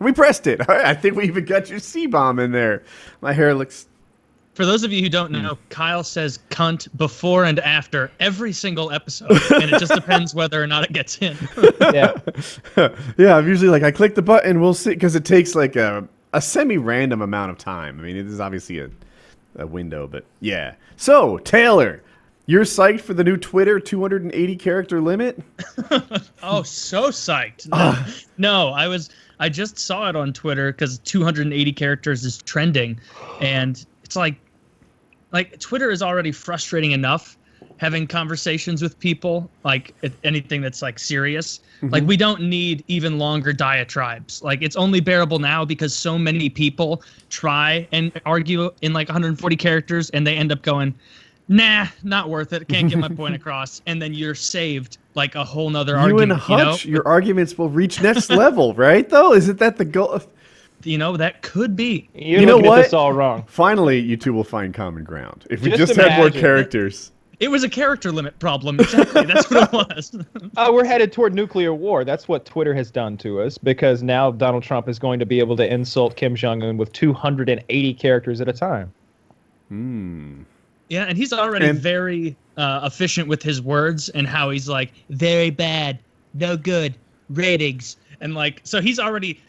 We pressed it. I think we even got your C-bomb in there. My hair looks... For those of you who don't know, Kyle says cunt before and after every single episode, and it just depends whether or not it gets in. Yeah. Yeah, I'm usually like, I click the button, we'll see, because it takes like a semi-random amount of time. I mean, it is obviously a window, but yeah. So, Taylor, you're psyched for the new Twitter 280 character limit? Oh, so psyched. No, I just saw it on Twitter because 280 characters is trending, and it's like Twitter is already frustrating enough having conversations with people, like anything that's like serious. Like we don't need even longer diatribes. Like it's only bearable now because so many people try and argue in like 140 characters and they end up going, nah, not worth it. Can't get my point across. And then you're saved like a whole nother argument. You and Hutch, your arguments will reach next level, right? Though, isn't that the goal? You know, that could be. You're You know looking at what? this all wrong. Finally, you two will find common ground. If we Just just had more imagine. characters. It was a character limit problem. Exactly. That's what it was. We're headed toward nuclear war. That's what Twitter has done to us, because now Donald Trump is going to be able to insult Kim Jong-un with 280 characters at a time. Yeah, and he's already very efficient with his words and how he's like, very bad, no good, ratings. And like, so he's already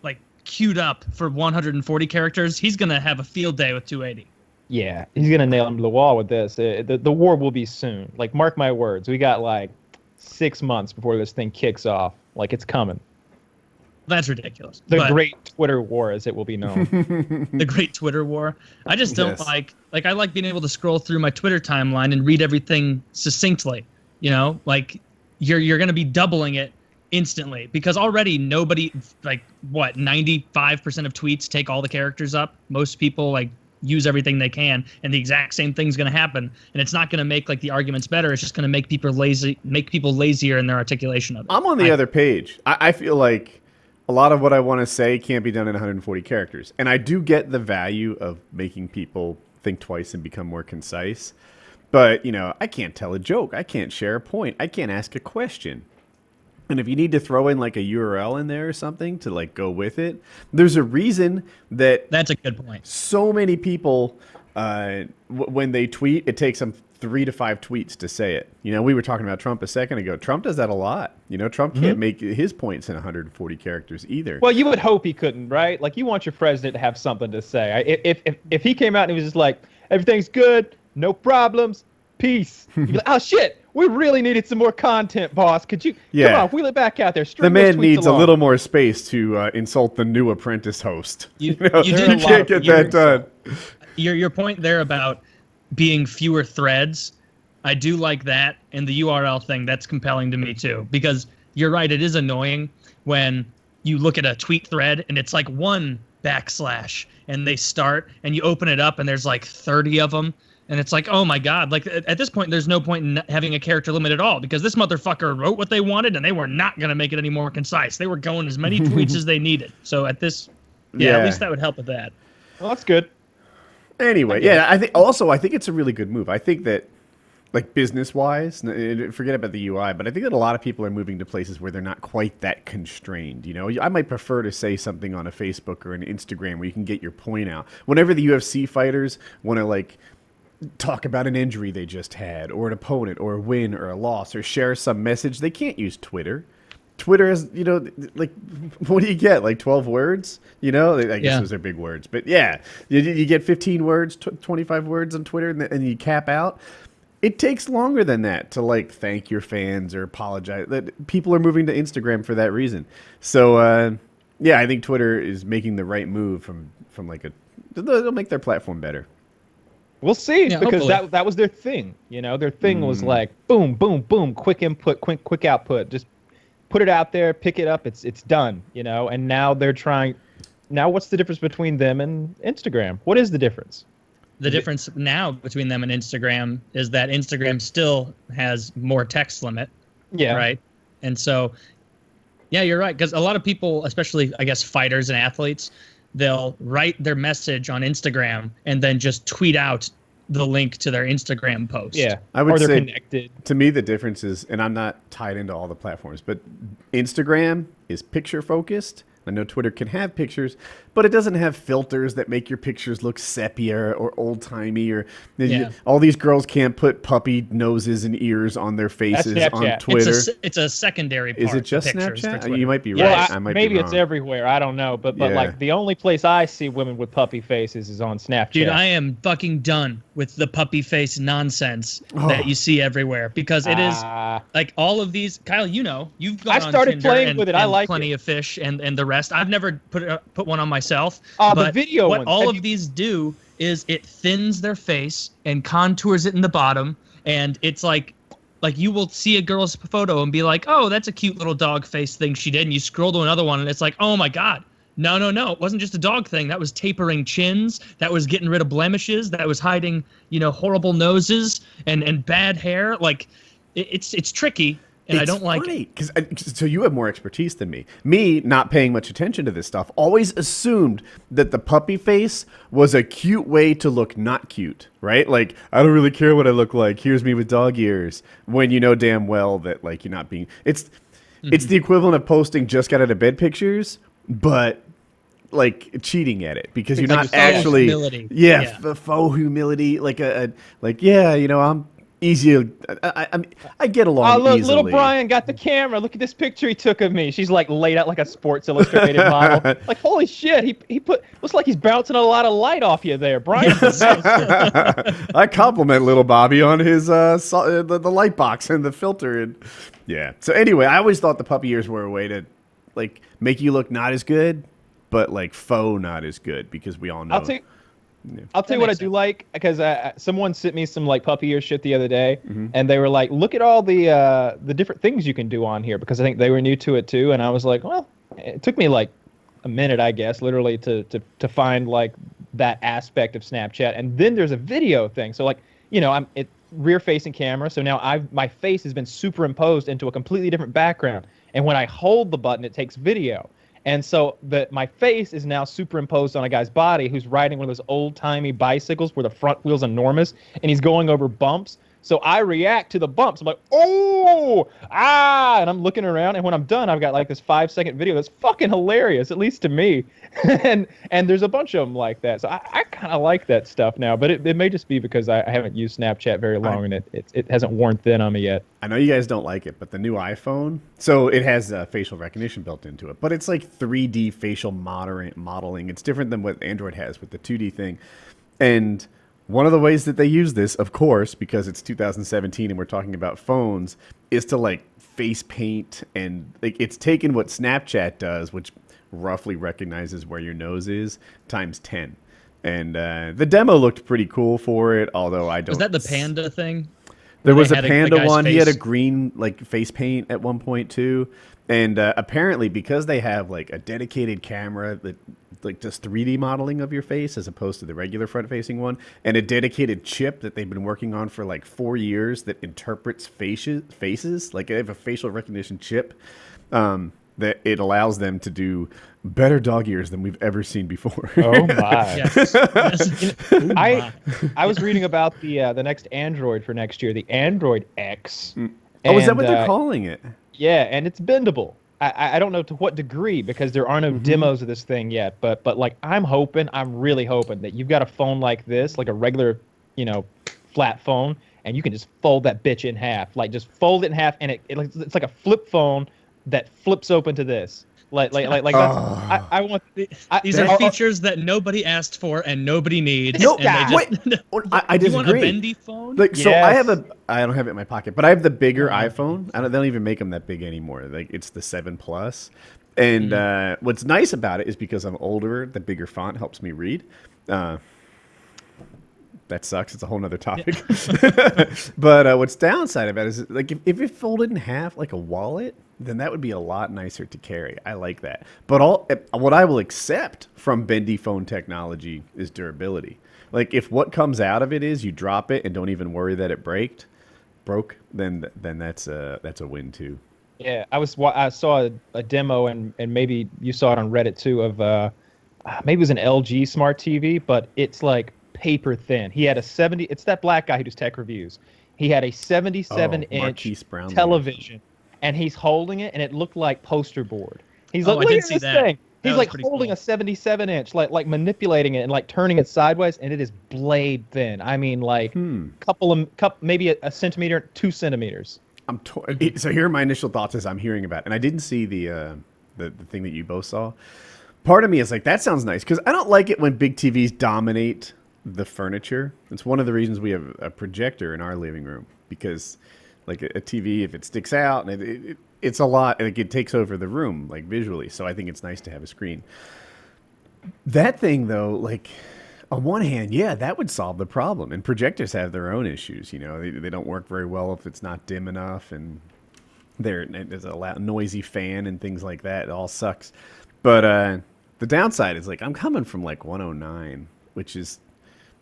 like queued up for 140 characters. He's going to have a field day with 280. Yeah, he's going to nail him to the wall with this. The war will be soon. Like, mark my words. We got like 6 months before this thing kicks off. Like, it's coming. That's ridiculous. The But Great Twitter War, as it will be known. the great Twitter war. I just don't Yes. like I like being able to scroll through my Twitter timeline and read everything succinctly. You know, like you're going to be doubling it instantly because already nobody, like what, 95% of tweets take all the characters up. Most people like use everything they can, and the exact same thing's going to happen, and it's not going to make like the arguments better. It's just going to make people lazier in their articulation of it. I'm on the other page. I feel like a lot of what I want to say can't be done in 140 characters. And I do get the value of making people think twice and become more concise. But, you know, I can't tell a joke. I can't share a point. I can't ask a question. And if you need to throw in like a URL in there or something to like go with it, there's a reason that That's a good point. so many people, when they tweet, it takes them 3 to 5 tweets to say it. You know, we were talking about Trump a second ago. Trump does that a lot. You know, Trump can't make his points in 140 characters either. Well, you would hope he couldn't, right? Like, you want your president to have something to say. If he came out and he was just like, everything's good, no problems, peace. You'd be like, oh, shit. We really needed some more content, boss. Could you come on, wheel it back out there? The String man those tweets needs along. a little more space to insult the new Apprentice host. You know, did you a lot can't of get years. that done. Your point there about being fewer threads, I do like that, and the URL thing, that's compelling to me too, because you're right, it is annoying when you look at a tweet thread and it's like 1 backslash and they start and you open it up and there's like 30 of them. And it's like, oh my God, like at this point, there's no point in having a character limit at all because this motherfucker wrote what they wanted and they were not going to make it any more concise. They were going as many tweets as they needed. So at this, at least that would help with that. Well, that's good. Anyway, I think it's a really good move. I think that, like business-wise, forget about the UI, but I think that a lot of people are moving to places where they're not quite that constrained. You know, I might prefer to say something on a Facebook or an Instagram where you can get your point out. Whenever the UFC fighters want to like talk about an injury they just had, or an opponent, or a win, or a loss, or share some message, they can't use Twitter. Twitter is, you know, like, what do you get? Like 12 words? You know, I guess those are big words. But yeah, you get 15 words, 25 words on Twitter, and you cap out. It takes longer than that to, like, thank your fans or apologize. People are moving to Instagram for that reason. So, I think Twitter is making the right move from like they'll make their platform better. We'll see, because hopefully. that was their thing. You know, their thing was like boom, boom, boom, quick input, quick output. Just put it out there, pick it up, it's done. You know, and now they're trying. Now, what's the difference between them and Instagram? What is the difference? The difference now between them and Instagram is that Instagram still has more text limit. Yeah. Right. And so, yeah, you're right. Because a lot of people, especially, I guess, fighters and athletes, they'll write their message on Instagram and then just tweet out the link to their Instagram post. Yeah. I would or they're say, connected. To me, the difference is, and I'm not tied into all the platforms, but Instagram is picture focused. I know Twitter can have pictures, but it doesn't have filters that make your pictures look sepia or old-timey. Or all these girls can't put puppy noses and ears on their faces on Twitter. It's a secondary part. Is it just of pictures Snapchat? for Twitter. You might be Well, right. I might maybe be it's wrong. everywhere. I don't know, but like the only place I see women with puppy faces is on Snapchat. Dude, I am fucking done with the puppy face nonsense that you see everywhere, because it is like all of these. Kyle, you've gone I started on Tinder playing and, with it. I and like Plenty of Fish and the rest. I've never put one on myself. The but video what ones. all of these do is it thins their face and contours it in the bottom, and it's like you will see a girl's photo and be like, oh, that's a cute little dog face thing she did, and you scroll to another one and it's like, oh my god. No, it wasn't just a dog thing. That was tapering chins. That was getting rid of blemishes. That was hiding, horrible noses and bad hair. Like, it's tricky, and I don't like it. Because so you have more expertise than me. Me, not paying much attention to this stuff, always assumed that the puppy face was a cute way to look not cute, right? Like, I don't really care what I look like. Here's me with dog ears. When you know damn well that, like, you're not being... It's the equivalent of posting just got out of bed pictures, but like cheating at it, because you're not actually humility. Faux humility, I'm easy. I get along look, easily. little Brian got the camera. Look at this picture he took of me. She's like laid out like a Sports Illustrated model. Like, holy shit, he looks like he's bouncing a lot of light off you there, Brian. I compliment little Bobby on his the light box and the filter, and so anyway, I always thought the puppy ears were a way to like make you look not as good, but like faux not as good, because we all know. I'll tell you what I do like, because someone sent me some like puppy ear shit the other day, and they were like, look at all the different things you can do on here, because I think they were new to it too, and I was like, well, it took me like a minute, I guess, literally to find like that aspect of Snapchat. And then there's a video thing, so like, I'm rear facing camera, so now my face has been superimposed into a completely different background, and when I hold the button it takes video. And so my face is now superimposed on a guy's body who's riding one of those old-timey bicycles where the front wheel's enormous, and he's going over bumps. So I react to the bumps. I'm like, oh, and I'm looking around, and when I'm done, I've got like this 5-second video that's fucking hilarious, at least to me. and there's a bunch of them like that. So I kind of like that stuff now, but it may just be because I haven't used Snapchat very long, and it hasn't worn thin on me yet. I know you guys don't like it, but the new iPhone, so it has facial recognition built into it, but it's like 3D facial modeling. It's different than what Android has with the 2D thing. And one of the ways that they use this, of course, because it's 2017 and we're talking about phones, is to like face paint, and like it's taken what Snapchat does, which roughly recognizes where your nose is, times 10. And the demo looked pretty cool for it, although I don't... Was that the panda thing? There was a panda one. Face. He had a green like face paint at one point too, and apparently because they have like a dedicated camera that like does 3D modeling of your face as opposed to the regular front-facing one, and a dedicated chip that they've been working on for like 4 years that interprets faces. Like they have a facial recognition chip that it allows them to do better dog ears than we've ever seen before. Oh my! Yes. I was reading about the next Android for next year, the Android X. Oh, is that what they're calling it? Yeah, and it's bendable. I don't know to what degree, because there are no demos of this thing yet. But like I'm really hoping that you've got a phone like this, like a regular, flat phone, and you can just fold that bitch in half. Like just fold it in half, and it's like a flip phone that flips open to this. Like that's, I want these are features that nobody asked for and nobody needs. No, and I disagree. You want a bendy phone? Like, so I don't have it in my pocket, but I have the bigger iPhone. They don't even make them that big anymore. Like it's the 7 Plus. And what's nice about it is because I'm older, the bigger font helps me read. That sucks. It's a whole nother topic. But what's downside about it is like if it folded in half like a wallet, then that would be a lot nicer to carry. I like that. But what I will accept from bendy phone technology is durability. Like if what comes out of it is you drop it and don't even worry that it broke, then that's a win too. Yeah, I saw a demo, and maybe you saw it on Reddit too, of maybe it was an LG smart TV, but it's like paper thin. He had it's that black guy who does tech reviews. He had a 77-inch television, and he's holding it, and it looked like poster board. He's like, look at this thing. He's was like pretty holding cool. a 77-inch, like manipulating it and like turning it sideways, and it is blade thin. I mean, like maybe a centimeter, 2 centimeters. So here are my initial thoughts as I'm hearing about it. And I didn't see the thing that you both saw. Part of me is like, that sounds nice, because I don't like it when big TVs dominate the furniture. It's one of the reasons we have a projector in our living room, because like a TV, if it sticks out, and it's a lot, and it takes over the room like visually. So I think it's nice to have a screen. That thing though, like on one hand, yeah, that would solve the problem. And projectors have their own issues. You know, they don't work very well if it's not dim enough, and there's a loud, noisy fan and things like that. It all sucks. But the downside is like I'm coming from like 109, which is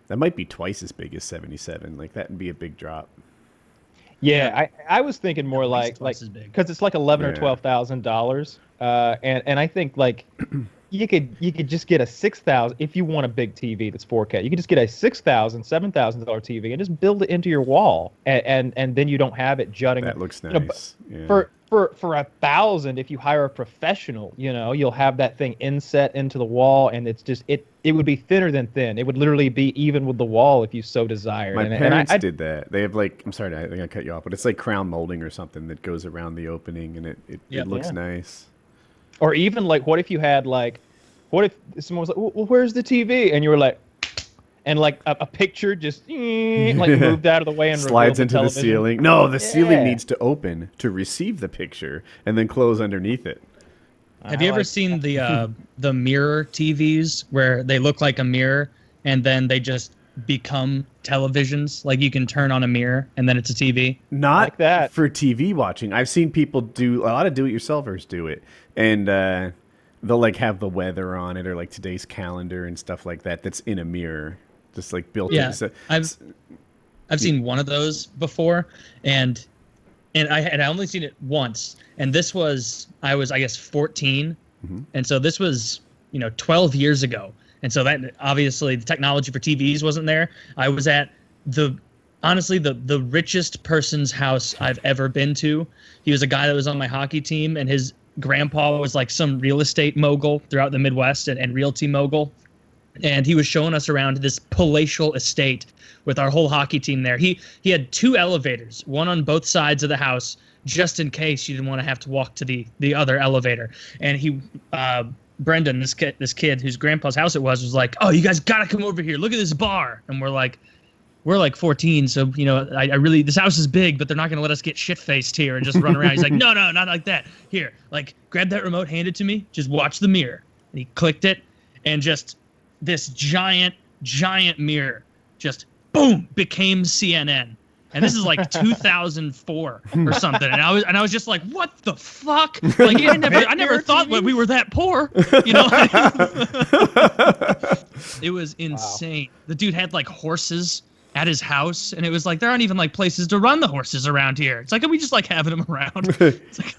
that might be twice as big as 77. Like that would be a big drop. Yeah, I was thinking more At least like twice as big. because it's like $11,000 or Yeah. $12,000, and I think like you could just get a 6,000 if you want a big TV that's 4K. You could just get a $6,000, $7,000 TV and just build it into your wall, and then you don't have it jutting. That looks you know, nice. Yeah. For 1,000, if you hire a professional, you know, you'll have that thing inset into the wall, and it's just it would be thinner than thin. It would literally be even with the wall if you so desired. My and parents I did that. They have like, I'm sorry, I'm gonna cut you off, but it's like crown molding or something that goes around the opening, and it Yep. looks Yeah. nice. Or even like, what if you had like, what if someone was like, well, where's the TV? And you were like, and like a picture just like moved out of the way and Slides revealed into the television. ceiling. No, the ceiling Yeah. needs to open to receive the picture and then close underneath it. Have you ever seen the mirror TVs where they look like a mirror and then they just become televisions? Like you can turn on a mirror and then it's a TV. Not Like that. for TV watching. I've seen people do, a lot of do-it-yourselfers do it, and they'll like have the weather on it or like today's calendar and stuff like that. That's in a mirror, just like built Yeah, in. So, I've seen one of those before, and I had only seen it once, and this was I guess 14, and so this was 12 years ago, and so that obviously the technology for TVs wasn't there. I was at honestly the richest person's house I've ever been to. He was a guy that was on my hockey team, and his grandpa was like some real estate mogul throughout the Midwest and realty mogul. And he was showing us around this palatial estate with our whole hockey team there. He had 2 elevators, one on both sides of the house, just in case you didn't want to have to walk to the other elevator. And he, Brendan, this kid whose grandpa's house it was like, "Oh, you guys gotta come over here. Look at this bar." And we're like 14, so I really, this house is big, but they're not gonna let us get shit faced here and just run around. He's like, no, not like that. Here, like grab that remote, hand it to me. Just watch the mirror. And he clicked it, and just this giant mirror just boom became CNN. And this is like 2004 or something. And I was just like, what the fuck? Like I never thought we were that poor. It was insane. Wow. The dude had like horses at his house, and it was like there aren't even like places to run the horses around here. It's like, are we just like having them around? It's like,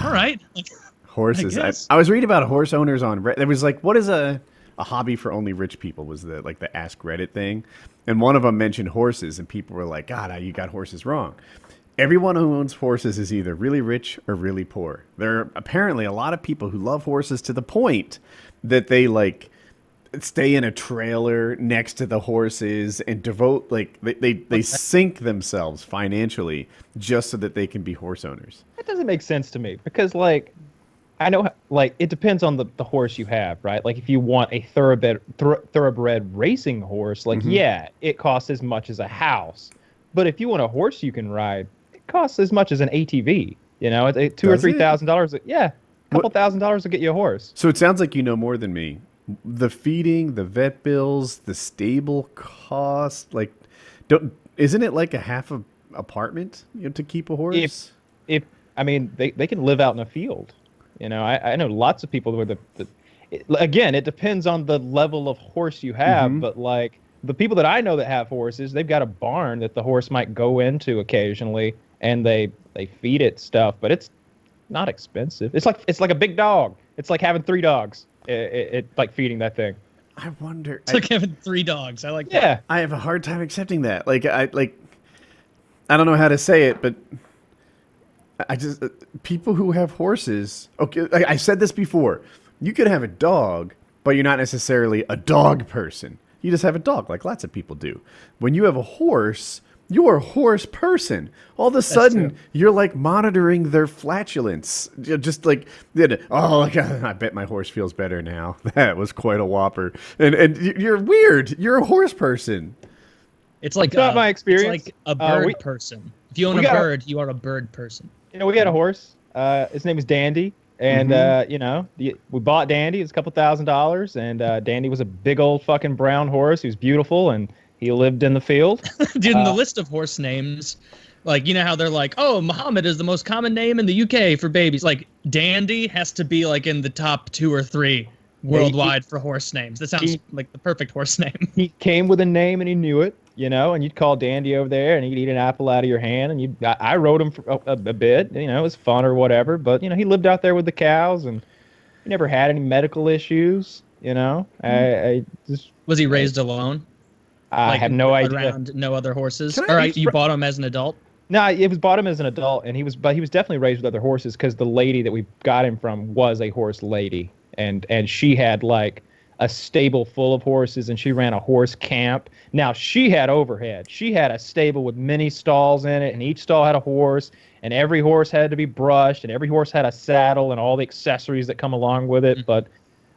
all right. Like, horses. I was reading about horse owners on Reddit. There was like, what is a hobby for only rich people, was the Ask Reddit thing. And one of them mentioned horses, and people were like, God, you got horses wrong. Everyone who owns horses is either really rich or really poor. There are apparently a lot of people who love horses to the point that they like stay in a trailer next to the horses and devote like they sink themselves financially just so that they can be horse owners. That doesn't make sense to me, because like I know, like, it depends on the horse you have, right? Like, if you want a thoroughbred racing horse, like, yeah, it costs as much as a house. But if you want a horse you can ride, it costs as much as an ATV. You know, it's $2,000 or $3,000. Yeah, a couple $1,000s will get you a horse. So it sounds like you know more than me. The feeding, the vet bills, the stable cost, like, isn't it like a half a apartment, to keep a horse? If I mean, they can live out in a field. You know, I know lots of people where again, it depends on the level of horse you have, but like the people that I know that have horses, they've got a barn that the horse might go into occasionally, and they feed it stuff, but it's not expensive. It's like a big dog. It's like having 3 dogs. It like feeding that thing. I wonder. It's like having 3 dogs. I like that. Yeah. I have a hard time accepting that. I don't know how to say it, but I just people who have horses. Okay, I said this before. You could have a dog, but you're not necessarily a dog person. You just have a dog, like lots of people do. When you have a horse, you're a horse person. All of a sudden, true. you're like monitoring their flatulence. You're just like, oh, God, I bet my horse feels better now. That was quite a whopper. And you're weird. You're a horse person. It's like It's not my experience. It's like a bird we- person. If you own we a got a- bird, you are a bird person. You know, we had a horse. His name was Dandy. And, you know, we bought Dandy. It was a couple $1,000s. And Dandy was a big old fucking brown horse. He was beautiful. And he lived in the field. Dude, in the list of horse names, like, you know how they're like, oh, Muhammad is the most common name in the UK for babies. Like, Dandy has to be like in the top 2 or 3 worldwide for horse names. That sounds like the perfect horse name. He came with a name and he knew it, you know, and you'd call Dandy over there and he'd eat an apple out of your hand. And I rode him for a bit, you know, it was fun or whatever. But, you know, he lived out there with the cows and he never had any medical issues, you know. I just, Was he raised alone? I have no idea. Around no other horses? Can I- All right, you bought him as an adult? No, it was bought him as an adult, and he was definitely raised with other horses because the lady that we got him from was a horse lady, and she had like a stable full of horses, and she ran a horse camp. Now she had overhead. She had a stable with many stalls in it, and each stall had a horse, and every horse had to be brushed, and every horse had a saddle and all the accessories that come along with it. But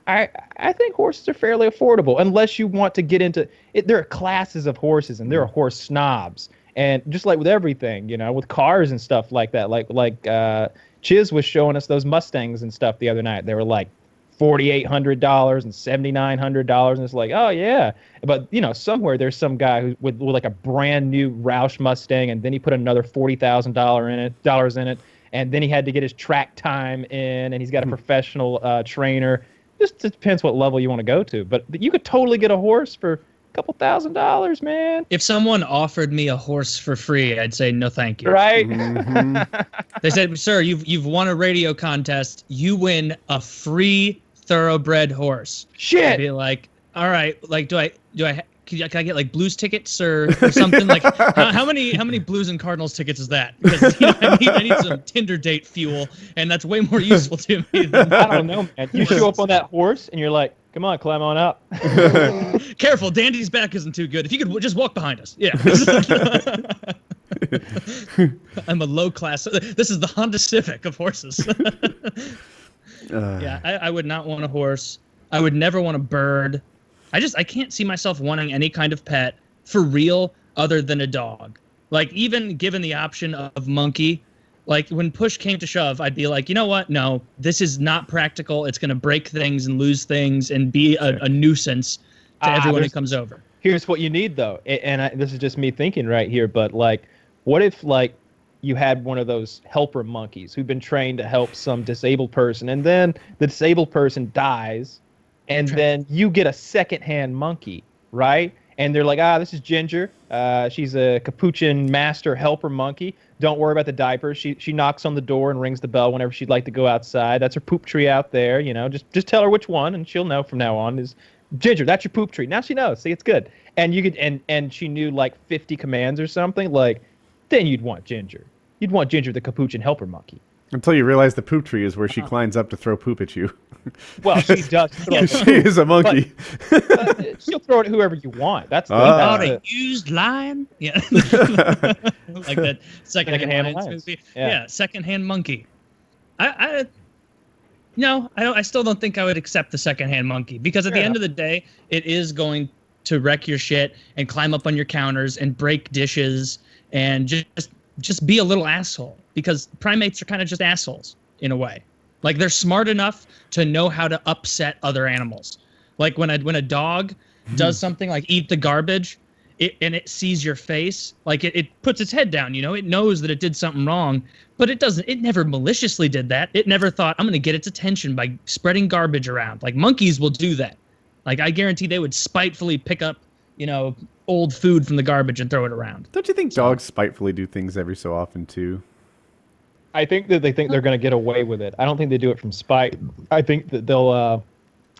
I think horses are fairly affordable unless you want to get into it. There are classes of horses, and there are horse snobs. And just like with everything, you know, with cars and stuff like that, like Chiz was showing us those Mustangs and stuff the other night. They were like $4,800 and $7,900, and it's like, oh yeah. But you know, somewhere there's some guy who with like a brand new Roush Mustang, and then he put another $40,000 in it, and then he had to get his track time in, and he's got a professional trainer. Just depends what level you want to go to, but you could totally get a horse for couple $1,000s, man. If someone offered me a horse for free, I'd say no thank you. Right? They said, sir, you've won a radio contest. You win a free thoroughbred horse. I'd Shit. be like, all right, like can I get like Blues tickets or something? Like how many Blues and Cardinals tickets is that? Because you know, I need some Tinder date fuel, and that's way more useful to me than I don't know, man. You show up on that horse and you're like, come on, climb on up. Careful, Dandy's back isn't too good. If you could just walk behind us. Yeah. I'm a low class. This is the Honda Civic of horses. Yeah, I would not want a horse. I would never want a bird. I can't see myself wanting any kind of pet for real other than a dog. Like, even given the option of monkey, like when push came to shove, I'd be like, you know what? No, this is not practical. It's going to break things and lose things and be a nuisance to everyone who comes over. Here's what you need, though, and this is just me thinking right here, but like, what if like you had one of those helper monkeys who've been trained to help some disabled person, and then the disabled person dies, and then you get a secondhand monkey, right? And they're like, this is Ginger. She's a capuchin master helper monkey. Don't worry about the diapers. She knocks on the door and rings the bell whenever she'd like to go outside. That's her poop tree out there. You know, just tell her which one, and she'll know from now on. Is Ginger, that's your poop tree. Now she knows. See, it's good. And you could and she knew like 50 commands or something. Like, then you'd want Ginger. You'd want Ginger, the capuchin helper monkey. Until you realize the poop tree is where she climbs up to throw poop at you. Well, she does. She is a monkey. She'll throw it at whoever you want. That's the. Bought that's a used lion? Yeah. Like that secondhand Secondhand lions movie. Yeah. Yeah, secondhand monkey. I still don't think I would accept the secondhand monkey, because at the end of the day, it is going to wreck your shit and climb up on your counters and break dishes and just be a little asshole, because primates are kind of just assholes in a way. Like, they're smart enough to know how to upset other animals. Like when a dog does something like eat the garbage, and it sees your face, like it puts its head down, you know, it knows that it did something wrong, but it never maliciously did that. It never thought, I'm going to get its attention by spreading garbage around. Like, monkeys will do that. Like, I guarantee they would spitefully pick up, you know, old food from the garbage and throw it around. Don't you think dogs spitefully do things every so often too? I think that they think they're going to get away with it. I don't think they do it from spite. I think that they'll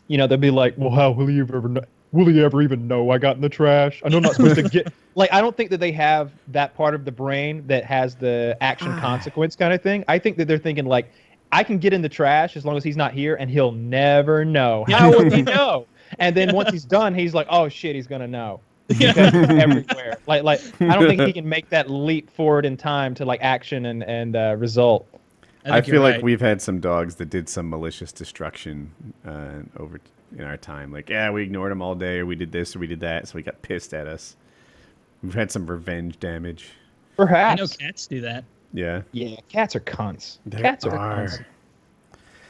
be like, well, how will he ever even know I got in the trash? I know I'm not supposed to get. Like, I don't think that they have that part of the brain that has the action consequence kind of thing. I think that they're thinking like, I can get in the trash as long as he's not here, and he'll never know. How will he know? And then once he's done, he's like, "Oh shit, he's gonna know." Because it's everywhere. Like I don't think he can make that leap forward in time to like action and result. I think feel you're like right. we've had some dogs that did some malicious destruction over in our time. Like, yeah, we ignored them all day, or we did this, or we did that, so he got pissed at us. We've had some revenge damage. I Perhaps. know cats do that. Yeah. Yeah, cats are cunts. They Cats are are. cunts.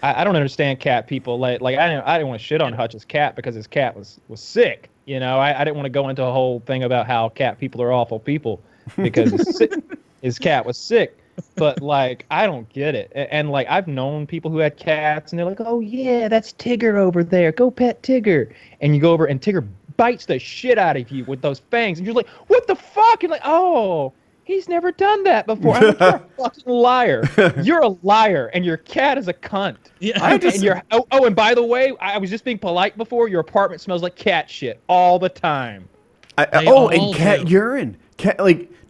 I don't understand cat people. Like I didn't want to shit on Hutch's cat because his cat was sick. You know, I didn't want to go into a whole thing about how cat people are awful people because his cat was sick. But like, I don't get it. And like, I've known people who had cats, and they're like, "Oh yeah, that's Tigger over there. Go pet Tigger." And you go over, and Tigger bites the shit out of you with those fangs, and you're like, "What the fuck?" You're like, "Oh, he's never done that before." I'm like, "You're a fucking liar. You're a liar, and your cat is a cunt." Yeah. And you're and by the way, I was just being polite before. Your apartment smells like cat shit all the time. They Oh, all and cat do. urine.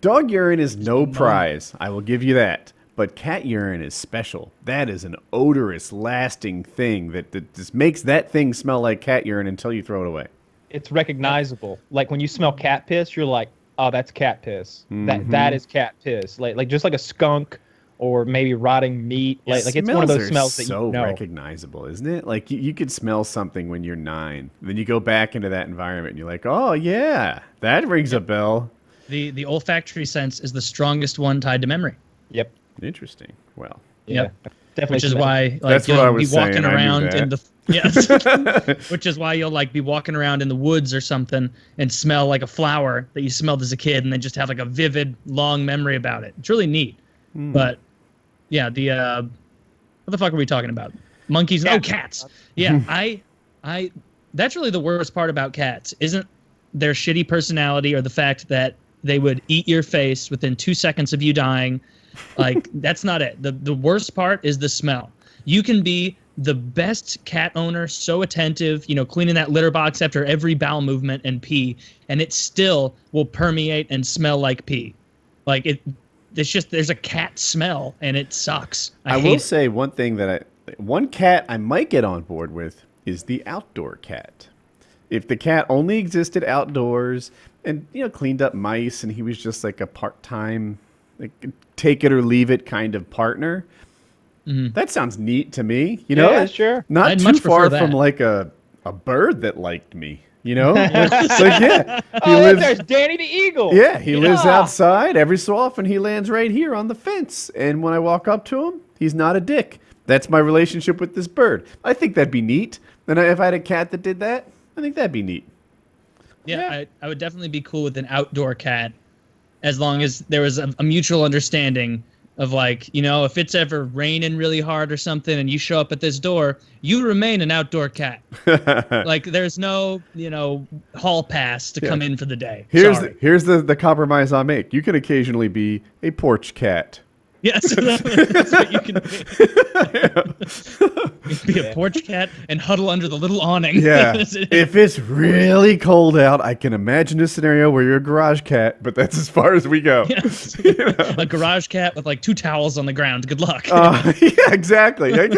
Dog urine is no prize. I will give you that. But cat urine is special. That is an odorous, lasting thing that just makes that thing smell like cat urine until you throw it away. It's recognizable. Like when you smell cat piss, you're like, "Oh, that's cat piss. That is cat piss." Like just like a skunk or maybe rotting meat. Like it's one of those smells that so you know. recognizable, isn't it? Like you could smell something when you're 9. Then you go back into that environment and you're like, "Oh yeah, that rings a bell." The olfactory sense is the strongest one tied to memory. Yep. Interesting. Well, Yeah. Definitely. Which is smell. why like That's what you'll I be was saying, walking I knew around that. in the yes. Which is why you'll like be walking around in the woods or something and smell like a flower that you smelled as a kid and then just have like a vivid long memory about it. It's really neat. But yeah, the what the fuck are we talking about? Monkeys? Oh, cats. Yeah, I that's really the worst part about cats. Isn't their shitty personality or the fact that they would eat your face within 2 seconds of you dying. Like, that's not it. The worst part is the smell. You can be the best cat owner, so attentive, cleaning that litter box after every bowel movement and pee, and it still will permeate and smell like pee. Like, it's just, there's a cat smell, and it sucks. I hate will it. say one thing one cat I might get on board with is the outdoor cat. If the cat only existed outdoors and, cleaned up mice and he was just like a part-time, like take it or leave it kind of partner, that sounds neat to me. Yeah, sure. Not I'd too much far prefer from that. like a bird that liked me, It's like, yeah, he Oh, lives. there's Danny the Eagle. Yeah, he lives Yeah. outside. Every so often, he lands right here on the fence. And when I walk up to him, he's not a dick. That's my relationship with this bird. I think that'd be neat. And if I had a cat that did that, I think that'd be neat. Yeah, I would definitely be cool with an outdoor cat as long as there was a mutual understanding of like, if it's ever raining really hard or something and you show up at this door, you remain an outdoor cat. Like there's no, hall pass to come in for the day. Sorry. Here's the compromise I'll make. You can occasionally be a porch cat. Yes, that's what you can be. You can be a porch cat and huddle under the little awning. Yeah. If it's really cold out, I can imagine a scenario where you're a garage cat, but that's as far as we go. Yes. A garage cat with like 2 towels on the ground. Good luck. Yeah, exactly. I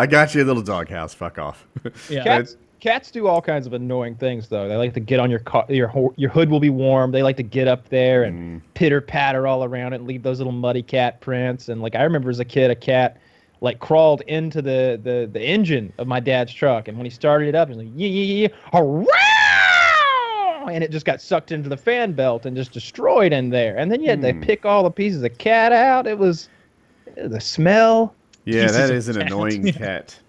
got you a little doghouse. Fuck off. Yeah. Cats do all kinds of annoying things, though. They like to get on your car. Your hood will be warm. They like to get up there and pitter patter all around it and leave those little muddy cat prints. And like I remember as a kid, a cat like crawled into the engine of my dad's truck, and when he started it up, he was like yeah, hurrah! And it just got sucked into the fan belt and just destroyed in there. And then you had to pick all the pieces of cat out. It was the smell. Yeah, Pieces that of is an cat. annoying cat.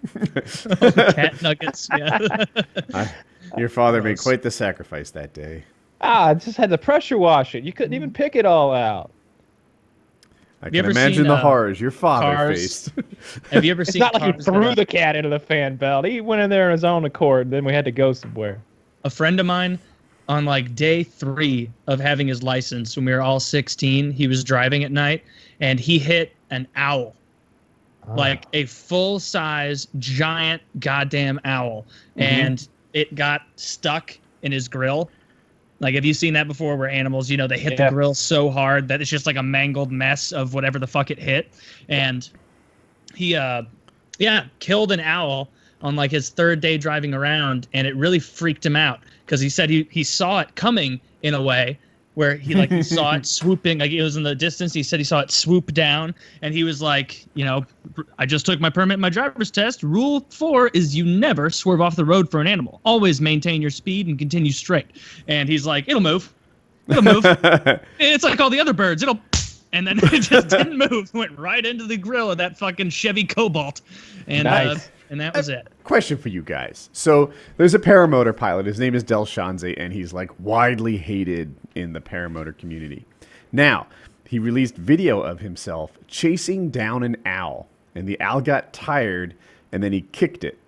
Cat nuggets. Yeah. Your father made Gross. quite the sacrifice that day. I just had to pressure wash it. You couldn't even pick it all out. I you can ever imagine seen, the horrors your father Cars? faced. Have you ever It's seen not like he cars threw that the cat into the fan belt. He went in there on his own accord, and then we had to go somewhere. a friend of mine on like day 3 of having his license when we were all 16, he was driving at night and he hit an owl. Like a full-size giant goddamn owl, and it got stuck in his grill. Like, have you seen that before where animals, they hit the grill so hard that it's just like a mangled mess of whatever the fuck it hit? And he killed an owl on like his third day driving around, and it really freaked him out because he said he saw it coming in a way where he saw it swooping, like it was in the distance. He said he saw it swoop down, and he was like, I just took my permit, my driver's test. Rule 4 is you never swerve off the road for an animal. Always maintain your speed and continue straight. And he's like, it'll move. It's like all the other birds. And then it just didn't move. Went right into the grill of that fucking Chevy Cobalt, and Nice. and that was it. Question for you guys. So there's a paramotor pilot. His name is Del Shanze, and he's like widely hated in the paramotor community. Now, he released video of himself chasing down an owl, and the owl got tired, and then he kicked it.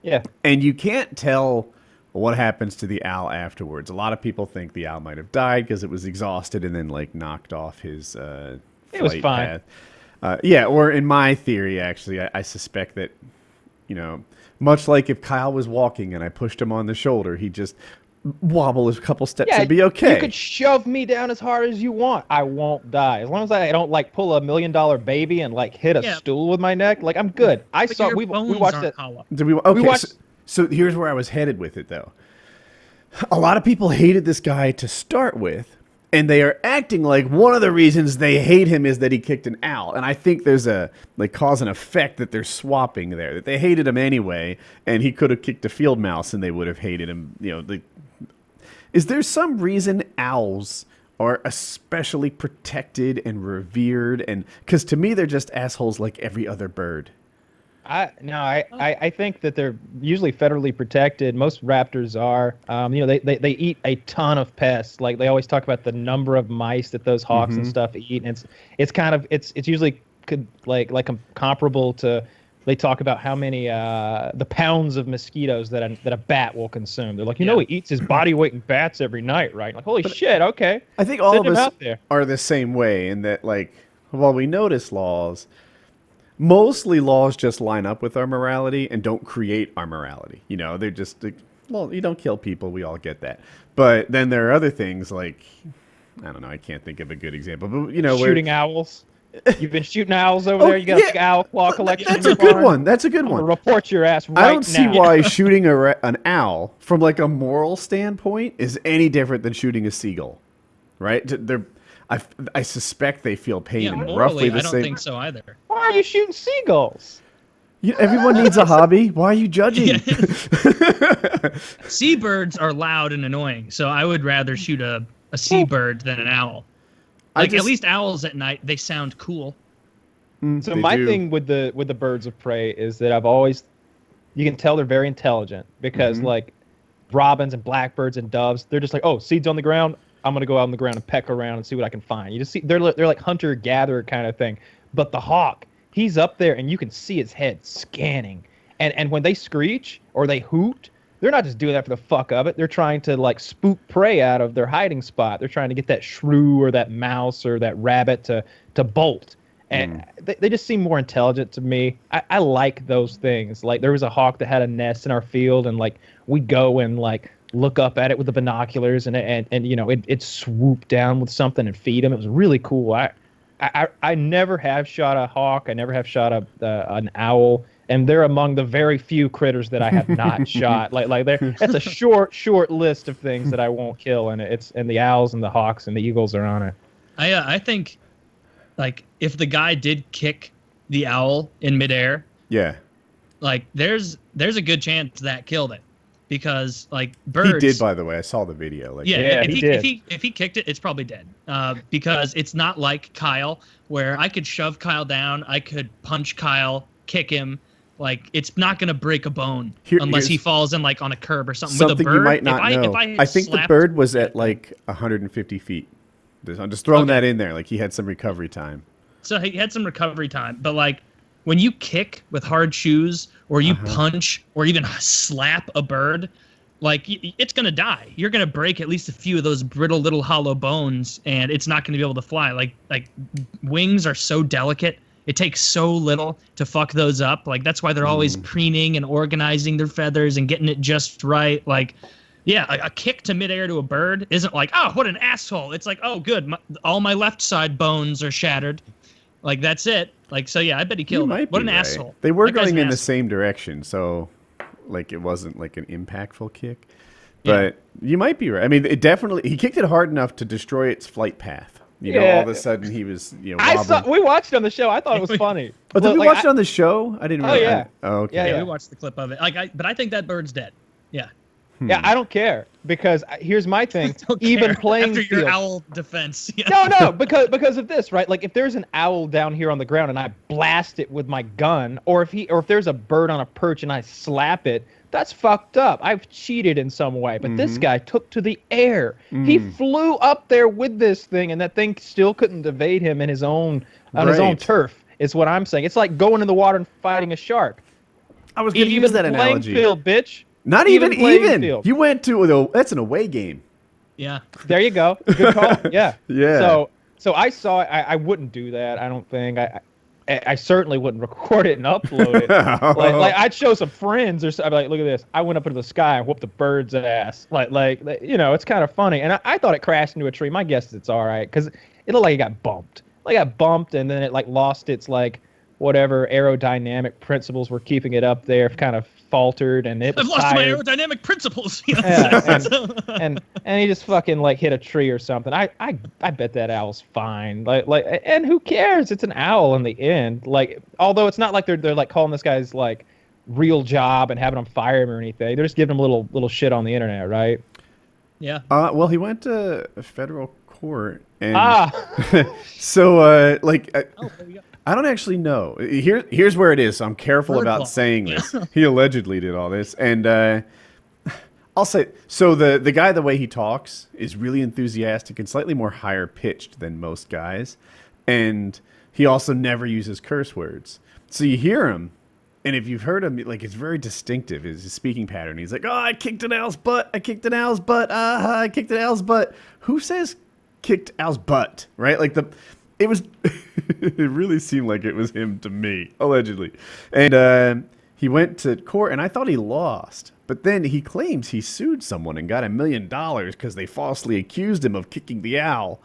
Yeah. And you can't tell what happens to the owl afterwards. A lot of people think the owl might have died because it was exhausted and then like knocked off his It was flight fine. path. Yeah, or in my theory, actually, I suspect that, much like if Kyle was walking and I pushed him on the shoulder, he'd just wobble a couple steps and be okay. You could shove me down as hard as you want. I won't die. As long as I don't like pull $1 million baby and like hit a stool with my neck, like I'm good. But your bones watched aren't it. hollow. Did we? Okay, watched- so here's where I was headed with it, though. A lot of people hated this guy to start with, and they are acting like one of the reasons they hate him is that he kicked an owl. And I think there's a cause and effect that they're swapping there. That they hated him anyway, and he could have kicked a field mouse, and they would have hated him. Is there some reason owls are especially protected and revered? And because to me, they're just assholes like every other bird. I think that they're usually federally protected. Most raptors are. They eat a ton of pests. Like they always talk about the number of mice that those hawks and stuff eat, and it's usually comparable to. They talk about how many the pounds of mosquitoes that a bat will consume. They're like, he eats his body weight in bats every night, right? Like, holy shit, okay. I think all Send of him us out there. are the same way in that, while we notice laws, mostly laws just line up with our morality and don't create our morality. They're just, you don't kill people. We all get that. But then there are other things like, I don't know, I can't think of a good example. But, shooting owls. You've been shooting owls over there. You got a big owl claw collection. That's in a your good barn? one. That's a good I'm one. gonna report your ass right now. I don't see why shooting an owl from like a moral standpoint is any different than shooting a seagull, right? I suspect they feel pain Yeah, in morally, roughly the I don't same. think so either. Why are you shooting seagulls? Everyone needs a hobby. Why are you judging? Seabirds are loud and annoying, so I would rather shoot a seabird than an owl. At least owls at night, they sound cool. So my thing with the birds of prey is that you can tell they're very intelligent because like robins and blackbirds and doves, they're just like, oh, seeds on the ground, I'm gonna go out on the ground and peck around and see what I can find. You just see they're like hunter gatherer kind of thing. But the hawk, he's up there and you can see his head scanning. And when they screech or they hoot, they're not just doing that for the fuck of it. They're trying to like spook prey out of their hiding spot. They're trying to get that shrew or that mouse or that rabbit to bolt. And they just seem more intelligent to me. I like those things. Like there was a hawk that had a nest in our field, and like we'd go and like look up at it with the binoculars, and it swooped down with something and feed him. It was really cool. I never have shot a hawk. I never have shot an owl, and they're among the very few critters that I have not shot. That's a short list of things that I won't kill, and the owls and the hawks and the eagles are on it. I think. Like, if the guy did kick the owl in midair, like there's a good chance that killed it, because like birds. He did, by the way. I saw the video. If he kicked it, it's probably dead. Because it's not like Kyle, where I could shove Kyle down, I could punch Kyle, kick him. Like, it's not gonna break a bone unless he falls in like on a curb or something. With a bird, you might not know. I think the bird was at like 150 feet. I'm just throwing that in there. Like, he had some recovery time. So he had some recovery time. But, like, when you kick with hard shoes or you punch or even slap a bird, like, it's going to die. You're going to break at least a few of those brittle little hollow bones, and it's not going to be able to fly. Like wings are so delicate. It takes so little to fuck those up. Like, that's why they're always preening and organizing their feathers and getting it just right. Like... Yeah, a kick to midair to a bird isn't like, oh, what an asshole. It's like, oh, good, all my left side bones are shattered. Like that's it. Like so, yeah. I bet he You killed. might Him. What be an right. asshole. They were That guy's going an in the asshole. same direction, so like it wasn't like an impactful kick. Yeah. But you might be right. I mean, it definitely he kicked it hard enough to destroy its flight path. You know, Yeah. all of a sudden he was I wobbling. saw. We watched it on the show. I thought it was funny. Oh, did we Like, watch it on the show? I didn't. Oh, Really, yeah. okay. Yeah, Yeah, yeah. we watched the clip of it. But I think that bird's dead. Yeah. Yeah, I don't care because here's my thing. Don't Even care. playing after field. your owl defense. Yeah. No, because of this, right? Like if there's an owl down here on the ground and I blast it with my gun, or if there's a bird on a perch and I slap it, that's fucked up. I've cheated in some way. But this guy took to the air. He flew up there with this thing, and that thing still couldn't evade him in his own his own Right. turf. Is what I'm saying. It's like going in the water and fighting a shark. I was going to use Even that playing analogy. field, bitch. Not even playing field. You went to that's an away game. Yeah. There you go. Good call. Yeah. Yeah. So I saw it. I wouldn't do that. I don't think. I certainly wouldn't record it and upload it. like I'd show some friends or something. I'd be like, look at this. I went up into the sky and whooped the bird's ass. Like it's kind of funny. And I thought it crashed into a tree. My guess is it's all right because it looked like it got bumped. Like it got bumped and then it like lost its like whatever aerodynamic principles were keeping it up there. Kind of faltered and it was I've lost my tired. aerodynamic principles. Yeah, and he just fucking like hit a tree or something. I bet that owl's fine. Like and who cares? It's an owl in the end. Like although it's not like they're like calling this guy's like real job and having him fire him or anything. They're just giving him a little shit on the internet, right? Yeah. Well, he went to a federal court, and so Oh, there we go. I don't actually know. Here's where it is. So I'm careful Bird about law. saying this. He allegedly did all this, and I'll say so. The guy, the way he talks, is really enthusiastic and slightly more higher pitched than most guys, and he also never uses curse words. So you hear him, and if you've heard him, like it's very distinctive. Is his speaking pattern? He's like, "Oh, I kicked an owl's butt. I kicked an owl's butt. I kicked an owl's butt." Who says kicked owl's butt? Right? Like it was. It really seemed like it was him to me, allegedly. And he went to court, and I thought he lost. But then he claims he sued someone and got $1 million because they falsely accused him of kicking the owl.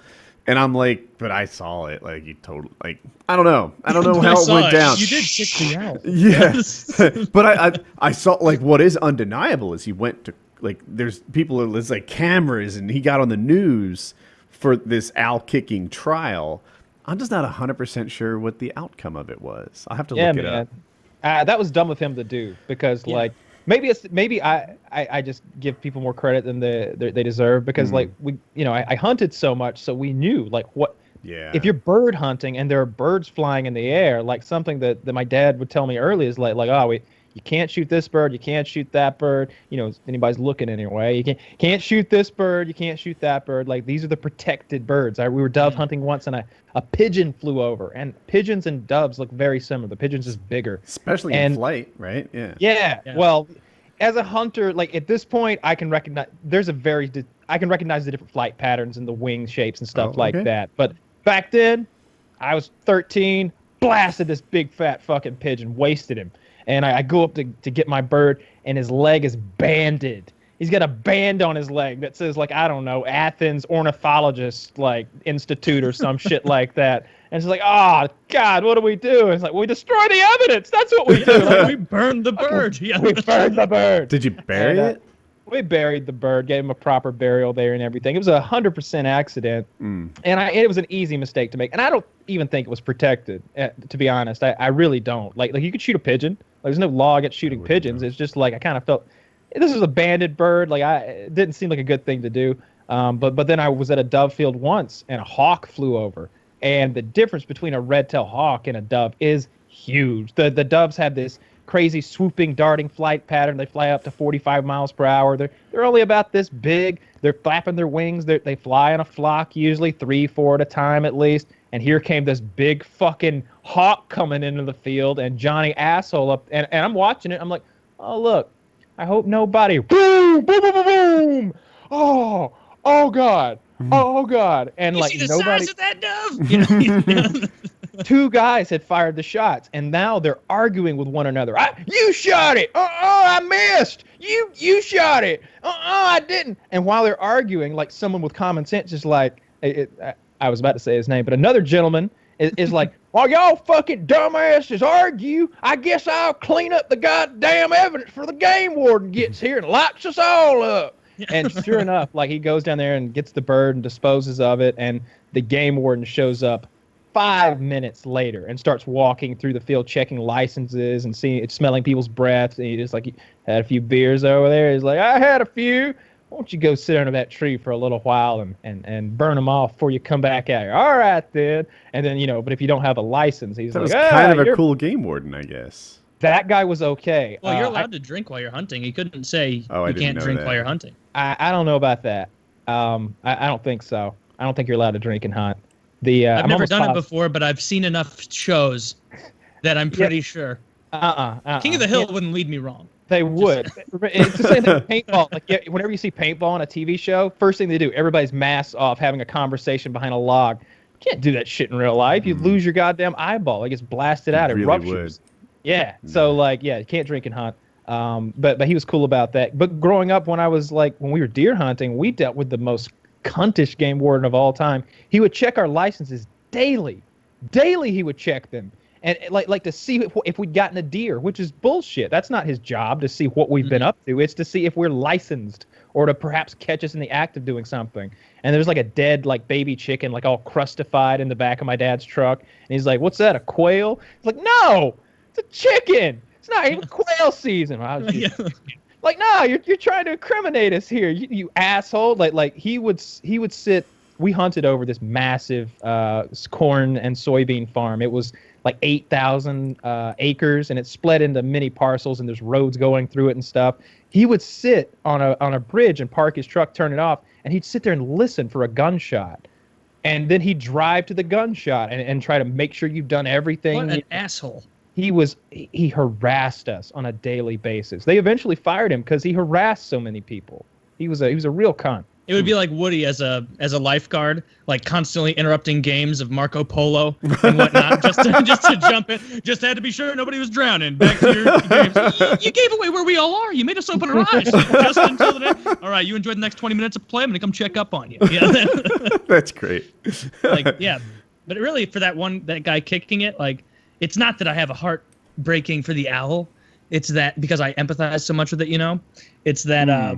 And I'm like, but I saw it. Like, he totally, like, I don't know. I don't know how it went down. You did kick the owl. Yeah. But I saw, like, what is undeniable is he went to, like, there's like cameras, and he got on the news for this owl kicking trial. I'm just not 100% sure what the outcome of it was. I'll have to look it up. That was dumb of him to do because like maybe I just give people more credit than they deserve because like I hunted so much so we knew like what if you're bird hunting and there are birds flying in the air, like something that my dad would tell me early is you can't shoot this bird, you can't shoot that bird. If anybody's looking anyway, you can't shoot this bird, you can't shoot that bird. Like these are the protected birds. We were dove hunting once, and a pigeon flew over. And pigeons and doves look very similar. The pigeon's just bigger, especially in flight, right? Yeah. Yeah. Well, as a hunter, like at this point, I can recognize I can recognize the different flight patterns and the wing shapes and stuff like that. But back then, I was 13, blasted this big fat fucking pigeon, wasted him. And I go up to get my bird, and his leg is banded. He's got a band on his leg that says, like, I don't know, Athens Ornithologist, like, Institute or some shit like that. And it's like, oh, God, what do we do? And it's like, we destroy the evidence. That's what we do. Like, we burned the bird. Yeah. We burned the bird. Did you bury it? We buried the bird, gave him a proper burial there and everything. It was 100% accident, and it was an easy mistake to make. And I don't even think it was protected, to be honest. I really don't. Like you could shoot a pigeon. Like, there's no law against shooting pigeons. It's just like I kind of felt this was a banded bird. Like it didn't seem like a good thing to do. But then I was at a dove field once, and a hawk flew over. And the difference between a red-tailed hawk and a dove is huge. The doves have this crazy swooping darting flight pattern. They fly up to 45 miles per hour. They're only about this big. They're flapping their wings. They fly in a flock, usually 3-4 at a time at least. And here came this big fucking hawk coming into the field, and Johnny asshole up, and I'm watching it. I'm like, oh look, I hope nobody. Boom, boom, boom, boom, boom. Oh God, oh God, and You like see the nobody. size of that dove? Two guys had fired the shots, and now they're arguing with one another. You shot it. I missed. You shot it. I didn't. And while they're arguing, like someone with common sense is like, I was about to say his name, but another gentleman is like, while y'all fucking dumbasses argue, I guess I'll clean up the goddamn evidence for the game warden gets here and locks us all up. And sure enough, like he goes down there and gets the bird and disposes of it, and the game warden shows up 5 minutes later and starts walking through the field, checking licenses and smelling people's breaths. And he just like, had a few beers over there. He's like, I had a few. Why don't you go sit under that tree for a little while and burn them off before you come back out here? All right, then. And then, but if you don't have a license, he's That like, was kind of a cool game warden, I guess. That guy was okay. Well, you're allowed to drink while you're hunting. He couldn't say I you didn't can't know drink that. while you're hunting. I don't know about that. I don't think so. I don't think you're allowed to drink and hunt. I've I'm never almost done it positive- before, but I've seen enough shows that I'm pretty sure. King of the Hill wouldn't lead me wrong. They would. It's the same thing with paintball. Like whenever you see paintball on a TV show, first thing they do, everybody's masks off, having a conversation behind a log. You can't do that shit in real life. You'd lose your goddamn eyeball. It gets blasted out. It really ruptures. would. Yeah. So you can't drink and hunt. But he was cool about that. But growing up, when we were deer hunting, we dealt with the most cuntish game warden of all time. He would check our licenses daily. Daily, he would check them. And like to see if we'd gotten a deer, which is bullshit. That's not his job to see what we've been up to. It's to see if we're licensed or to perhaps catch us in the act of doing something. And there's like a dead baby chicken all crustified in the back of my dad's truck. And he's like, "What's that? A quail?" It's like, "No, it's a chicken. It's not even quail season." I was just, like, "No, you're trying to incriminate us here, you asshole." Like he would sit. We hunted over this massive corn and soybean farm. It was like 8,000 acres, and it's split into many parcels, and there's roads going through it and stuff. He would sit on a bridge and park his truck, turn it off, and he'd sit there and listen for a gunshot. And then he'd drive to the gunshot and try to make sure you've done everything. What an asshole. He harassed us on a daily basis. They eventually fired him because he harassed so many people. He was a real cunt. It would be like Woody as a lifeguard, constantly interrupting games of Marco Polo and whatnot, just to jump in. Just had to be sure nobody was drowning. Back to your games. You gave away where we all are. You made us open our eyes just until the day. All right, you enjoyed the next 20 minutes of play. I'm gonna come check up on you. Yeah. That's great. Yeah. But really, for that guy kicking it, it's not that I have a heart breaking for the owl. It's that because I empathize so much with it. It's that.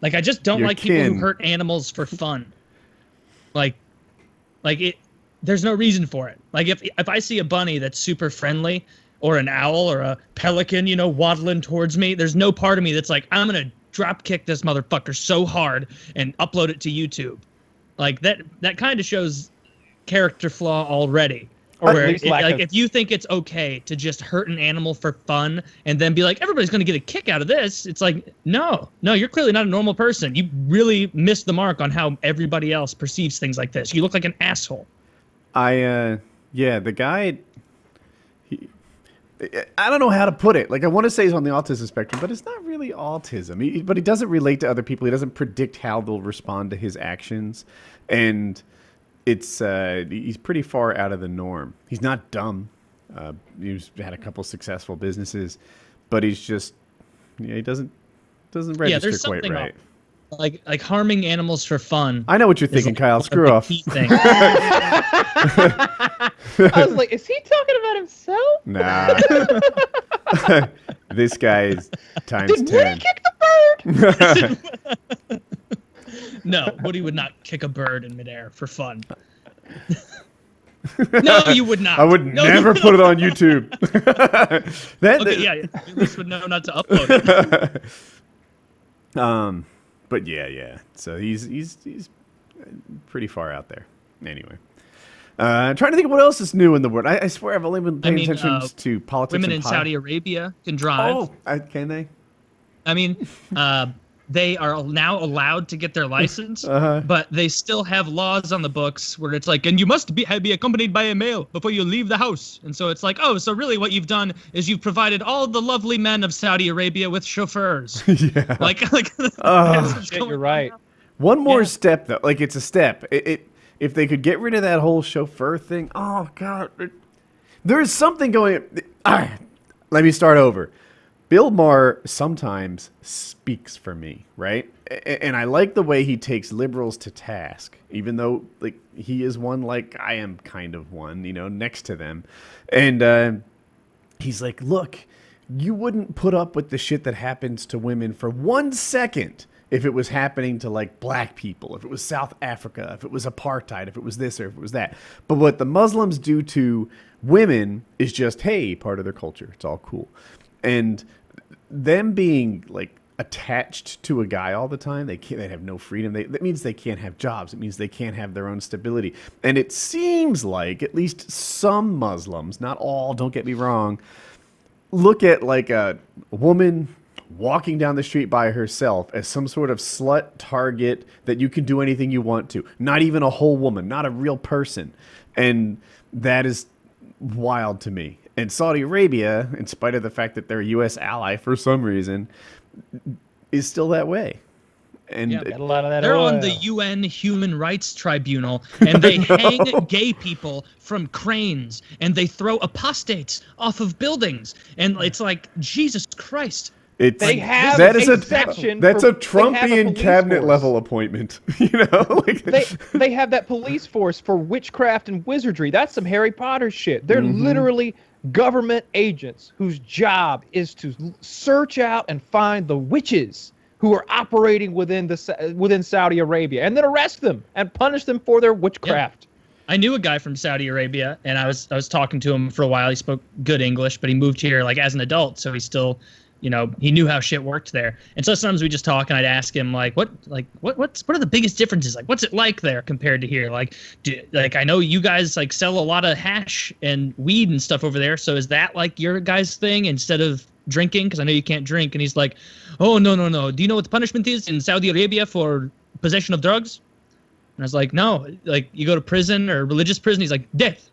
I just don't like people who hurt animals for fun. There's no reason for it. If I see a bunny that's super friendly, or an owl or a pelican, waddling towards me, there's no part of me that's like, I'm gonna drop kick this motherfucker so hard and upload it to YouTube. That kind of shows character flaw already. Or where at least if you think it's okay to just hurt an animal for fun and then be like, everybody's going to get a kick out of this, it's like, no, you're clearly not a normal person. You really missed the mark on how everybody else perceives things like this. You look like an asshole. The guy, I don't know how to put it. I want to say he's on the autism spectrum, but it's not really autism. But he doesn't relate to other people. He doesn't predict how they'll respond to his actions. And he's pretty far out of the norm. He's not dumb. He's had a couple successful businesses, but he's just he doesn't register there's quite something right. Like harming animals for fun. I know what you're thinking, Kyle. one of Screw the off. key things. I was like, is he talking about himself? Nah. This guy is times Did 10. Woody kick the bird? No, Woody would not kick a bird in midair for fun. No, you would not. I would never put it on YouTube. Okay, at least would know not to upload it. But yeah. So he's pretty far out there. Anyway, trying to think of what else is new in the world. I swear I've only been paying attention to politics. Women and in Saudi Arabia can drive. Oh, can they? I mean, they are now allowed to get their license, but they still have laws on the books where it's like, and you must be accompanied by a male before you leave the house. And so it's like, oh, so really what you've done is you've provided all the lovely men of Saudi Arabia with chauffeurs. Yeah. You're right. One more step though. It's a step. If they could get rid of that whole chauffeur thing, oh god, there is something going. All right, let me start over. Bill Maher sometimes speaks for me, right? And I like the way he takes liberals to task, even though like he is one like I am kind of one, next to them. And he's like, look, you wouldn't put up with the shit that happens to women for 1 second if it was happening to like black people, if it was South Africa, if it was apartheid, if it was this or if it was that. But what the Muslims do to women is just, hey, part of their culture. It's all cool. And them being like attached to a guy all the time, they have no freedom. That means they can't have jobs. It means they can't have their own stability. And it seems like at least some Muslims, not all, don't get me wrong, look at like a woman walking down the street by herself as some sort of slut target that you can do anything you want to. Not even a whole woman, not a real person. And that is wild to me. And Saudi Arabia, in spite of the fact that they're a U.S. ally for some reason, is still that way. And Yeah. Got a lot of that They're oil. on the UN Human Rights Tribunal, and they hang gay people from cranes, and they throw apostates off of buildings, and it's like, Jesus Christ. They have that is a section that's for- a they have a Trumpian police cabinet force. level appointment. Like, They have that police force for witchcraft and wizardry. That's some Harry Potter shit. They're literally government agents whose job is to search out and find the witches who are operating within Saudi Arabia, and then arrest them and punish them for their witchcraft. I knew a guy from Saudi Arabia, and I was talking to him for a while. He spoke good English, but he moved here like as an adult, so he still, he knew how shit worked there. And so sometimes we just talk, and I'd ask him what are the biggest differences? Like, what's it like there compared to here? Like, I know you guys like sell a lot of hash and weed and stuff over there. So is that like your guys' thing instead of drinking? Because I know you can't drink. And he's like, oh no. Do you know what the punishment is in Saudi Arabia for possession of drugs? And I was like, no. Like, you go to prison or religious prison. He's like, death.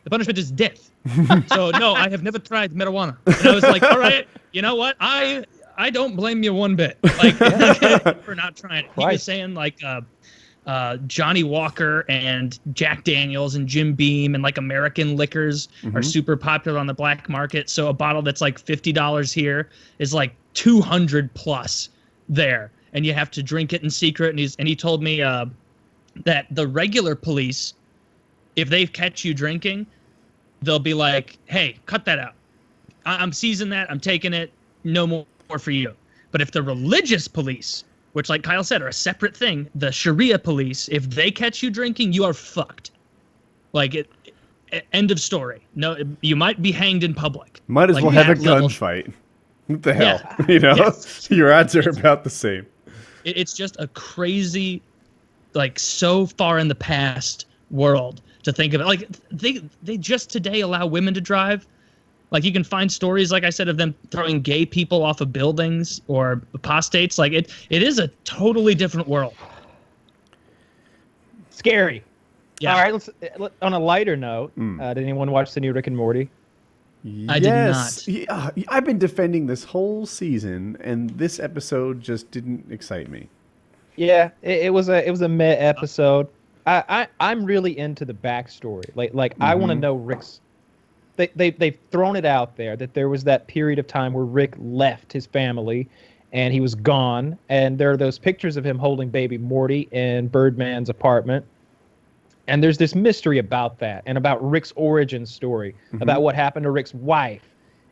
The punishment is death. So no, I have never tried marijuana. And I was like, all right, you know what? I don't blame you one bit, like for not trying it. He was saying like Johnny Walker and Jack Daniels and Jim Beam and like American liquors are super popular on the black market. So a bottle that's like $50 here is like 200 plus there, and you have to drink it in secret. And he told me that the regular police, if they catch you drinking, they'll be like, hey, cut that out. I'm seizing that. I'm taking it. No more for you. But if the religious police, which like Kyle said are a separate thing, the Sharia police, if they catch you drinking, you are fucked. Like, end of story. No, you might be hanged in public. might as Like, well have a that level- gunfight. What the hell? Yeah. Yes. Your odds are about the same. It's just a crazy, like, so far in the past world to think of it. Like, they just today allow women to drive. Like, you can find stories, like I said, of them throwing gay people off of buildings or apostates. Like, it is a totally different world. Scary. Yeah. All right, on a lighter note, did anyone watch the new Rick and Morty? I did not. Yeah, I've been defending this whole season, and this episode just didn't excite me. Yeah, it was a meh episode. I'm really into the backstory. Like I want to know Rick's. They've thrown it out there that there was that period of time where Rick left his family, and he was gone. And there are those pictures of him holding baby Morty in Birdman's apartment. And there's this mystery about that, and about Rick's origin story, about what happened to Rick's wife,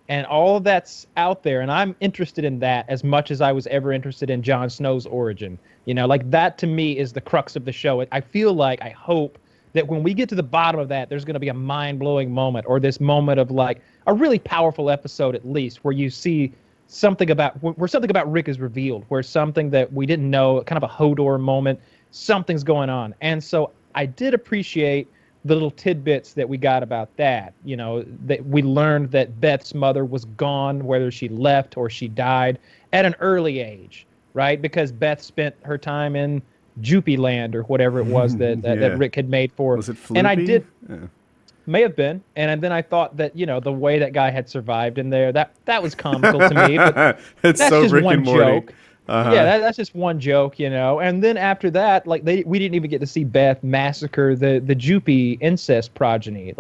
and all of that's out there. And I'm interested in that as much as I was ever interested in Jon Snow's origin. Like that to me is the crux of the show. I feel like, I hope that when we get to the bottom of that, there's going to be a mind-blowing moment, or this moment of like a really powerful episode at least, where you see something about Rick is revealed, where something that we didn't know, kind of a Hodor moment, something's going on. And so I did appreciate the little tidbits that we got about that. That we learned that Beth's mother was gone, whether she left or she died at an early age, right? Because Beth spent her time in Jupy Land or whatever it was that Rick had made for her. Was it Floopy? And I did, Yeah. may have been. And then I thought that, the way that guy had survived in there, that was comical to me. But It's that's so just Rick one and Morty. joke. Yeah, that's just one joke, And then after that, like we didn't even get to see Beth massacre the Jupy incest progeny.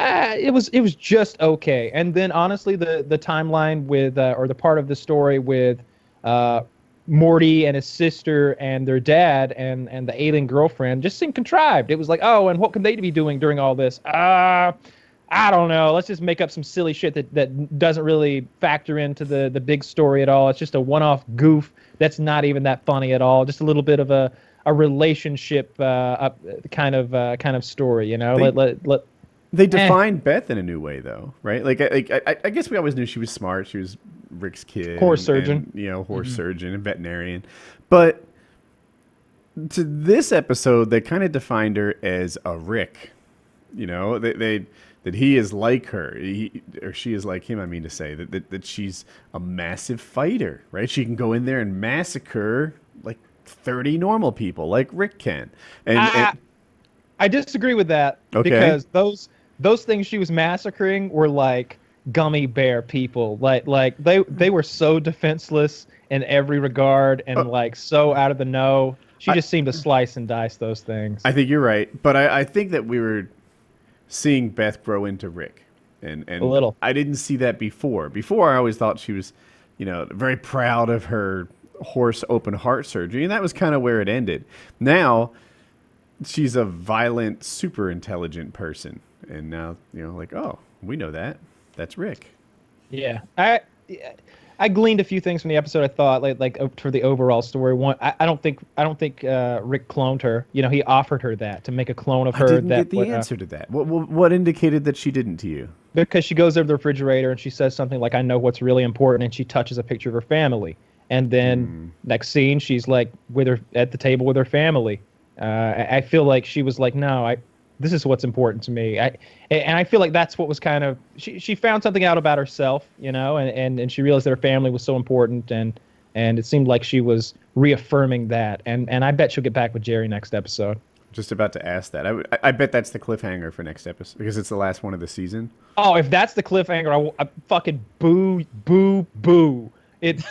It was just okay. And then honestly, the timeline with or the part of the story with Morty and his sister and their dad and the alien girlfriend just seemed contrived. It was like, oh, and what can they be doing during all this? I don't know. Let's just make up some silly shit that doesn't really factor into the big story at all. It's just a one-off goof that's not even that funny at all. Just a little bit of a relationship kind of story, you know. They defined Beth in a new way, though, right? Like I guess we always knew she was smart. She was Rick's kid, horse surgeon, and, you know, horse surgeon and veterinarian. But to this episode, they kind of defined her as a Rick. You know, that he is like her, or she is like him. I mean to say that she's a massive fighter, right? She can go in there and massacre like 30 normal people, like Rick can. And I disagree with that because those things she was massacring were like gummy bear people. Like they were so defenseless in every regard and like so out of the know. She just seemed to slice and dice those things. I think you're right, but I think that we were seeing Beth grow into Rick, and a little. I didn't see that before. Before I always thought she was, you know, very proud of her horse open heart surgery, and that was kind of where it ended. Now she's a violent, super intelligent person, and now, you know, like, oh, we know that. That's Rick. Yeah. I gleaned a few things from the episode. I thought like for the overall story. One, I don't think Rick cloned her. You know, he offered her that to make a clone of her. I didn't get the answer to that. What indicated that she didn't to you? Because she goes over to the refrigerator and she says something like, "I know what's really important," and she touches a picture of her family. And then next scene, she's like with her at the table with her family. I feel like she was like, "No, this is what's important to me." And I feel like that's what was kind of she found something out about herself, you know, and she realized that her family was so important, and it seemed like she was reaffirming that. And I bet she'll get back with Jerry next episode. Just about to ask that. I bet that's the cliffhanger for next episode because it's the last one of the season. Oh, if that's the cliffhanger, I fucking boo.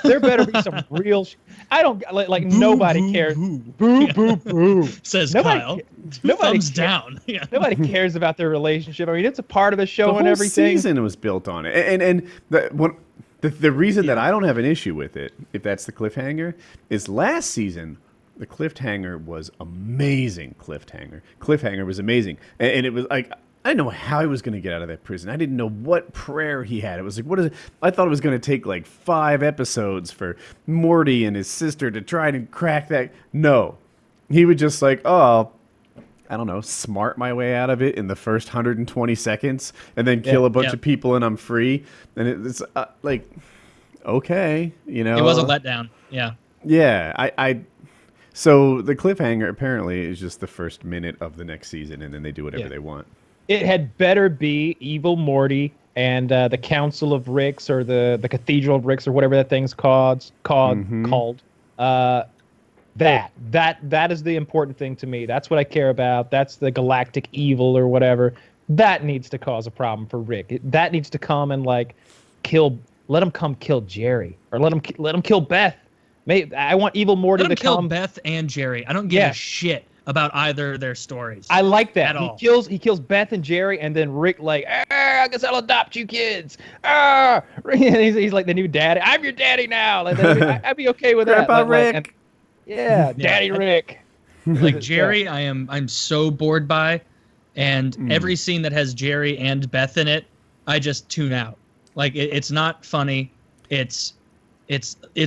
There better be some real. I don't like boo, nobody boo, cares. Boo. Boo. Says nobody, Kyle. Nobody Thumbs down. Yeah. Nobody cares about their relationship. I mean, it's a part of the show The and whole everything. season was built on it, and the reason that I don't have an issue with it, if that's the cliffhanger, is last season the cliffhanger was amazing. Cliffhanger was amazing, and it was like, I didn't know how he was going to get out of that prison. I didn't know what prayer he had. It was like, what is it? I thought it was going to take like 5 episodes for Morty and his sister to try to crack that. No, he would just like, oh, I don't know, smart my way out of it in the first 120 seconds and then kill a bunch of people and I'm free. And it's like, okay, you know. It was a letdown. Yeah. Yeah, so the cliffhanger apparently is just the first minute of the next season, and then they do whatever they want. It had better be Evil Morty and the Council of Ricks or the Cathedral of Ricks or whatever that thing's called. That is the important thing to me. That's what I care about. That's the galactic evil or whatever. That needs to cause a problem for Rick. That needs to come and like let him come kill Jerry or let him kill Beth. I want Evil Morty to kill Beth and Jerry. I don't give a shit about either of their stories. I like that. He kills Beth and Jerry, and then Rick like, I guess I'll adopt you kids. And he's like the new daddy. I'm your daddy now. Like, I'd be okay with that. Grandpa Rick. Daddy Rick. Like Jerry, I'm so bored by, and every scene that has Jerry and Beth in it, I just tune out. Like it's not funny. It's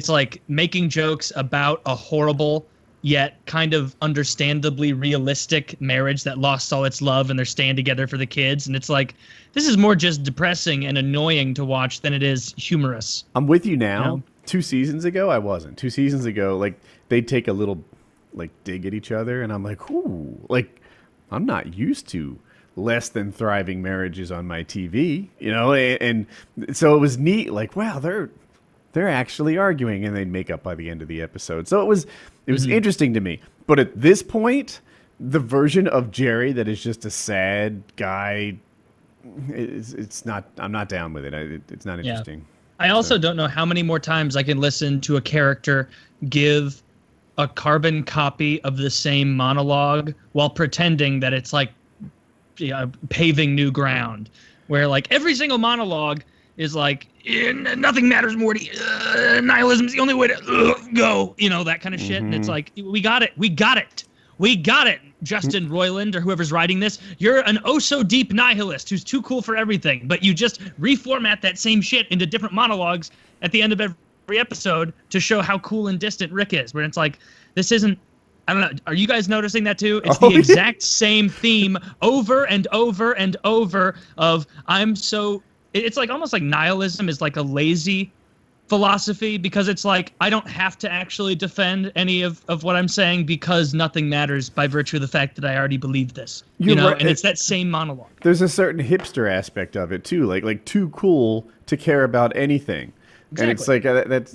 like making jokes about a horrible yet kind of understandably realistic marriage that lost all its love and they're staying together for the kids. And it's like, this is more just depressing and annoying to watch than it is humorous. I'm with you now. You know? 2 seasons ago, I wasn't. 2 seasons ago, like they'd take a little like dig at each other. And I'm like, ooh, like I'm not used to less than thriving marriages on my TV, you know? And so it was neat. Like, wow, they're actually arguing, and they'd make up by the end of the episode. So it was interesting to me. But at this point, the version of Jerry that is just a sad guy, it's not. I'm not down with it. It's not interesting. Yeah. I also don't know how many more times I can listen to a character give a carbon copy of the same monologue while pretending that it's like paving new ground, where like every single monologue is like, nothing matters, Morty. Nihilism's the only way to go. That kind of shit. And it's like, we got it. Justin Roiland or whoever's writing this, you're an oh-so-deep nihilist who's too cool for everything, but you just reformat that same shit into different monologues at the end of every episode to show how cool and distant Rick is, where it's like, this isn't, I don't know, are you guys noticing that too? It's the exact same theme over and over and over of it's like almost like nihilism is like a lazy philosophy, because it's like, I don't have to actually defend any of what I'm saying because nothing matters by virtue of the fact that I already believe this. Right. And it's that same monologue. There's a certain hipster aspect of it too, like too cool to care about anything. Exactly. And it's like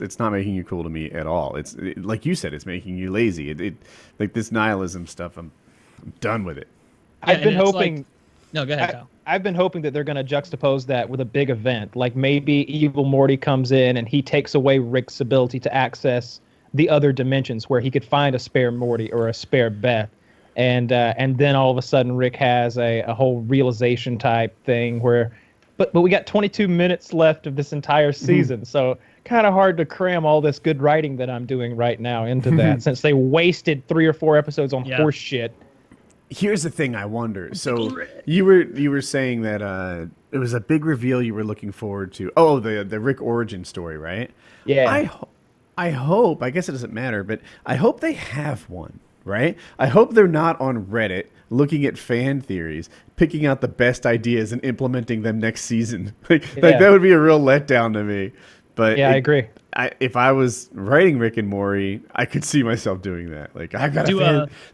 it's not making you cool to me at all. It's like you said, it's making you lazy. It like this nihilism stuff. I'm done with it. Yeah, I've been hoping. No, go ahead, Kyle. I've been hoping that they're going to juxtapose that with a big event, like maybe Evil Morty comes in and he takes away Rick's ability to access the other dimensions, where he could find a spare Morty or a spare Beth, and then all of a sudden Rick has a whole realization type thing where, but we got 22 minutes left of this entire season, so kind of hard to cram all this good writing that I'm doing right now into that, since they wasted 3 or 4 episodes on horse shit. Here's the thing I wonder. So you were saying that it was a big reveal you were looking forward to. Oh, the Rick origin story, right? Yeah. I hope, I guess it doesn't matter, but I hope they have one, right? I hope they're not on Reddit looking at fan theories, picking out the best ideas and implementing them next season. Like that would be a real letdown to me. But I agree. If I was writing Rick and Morty, I could see myself doing that. Like, I got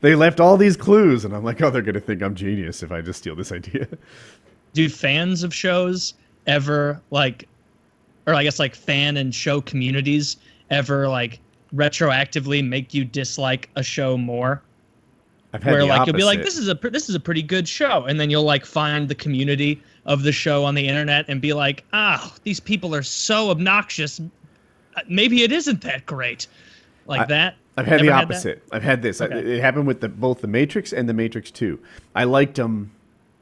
they left all these clues, and I'm like, oh, they're gonna think I'm genius if I just steal this idea. Do fans of shows ever or I guess like fan and show communities ever like retroactively make you dislike a show more? I've had where the like opposite. you'll be like, this is a pretty good show, and then you'll like find the community of the show on the internet and be like, these people are so obnoxious. Maybe it isn't that great, that. I've had the opposite. I've had this. Okay. It happened with both The Matrix and The Matrix 2. I liked them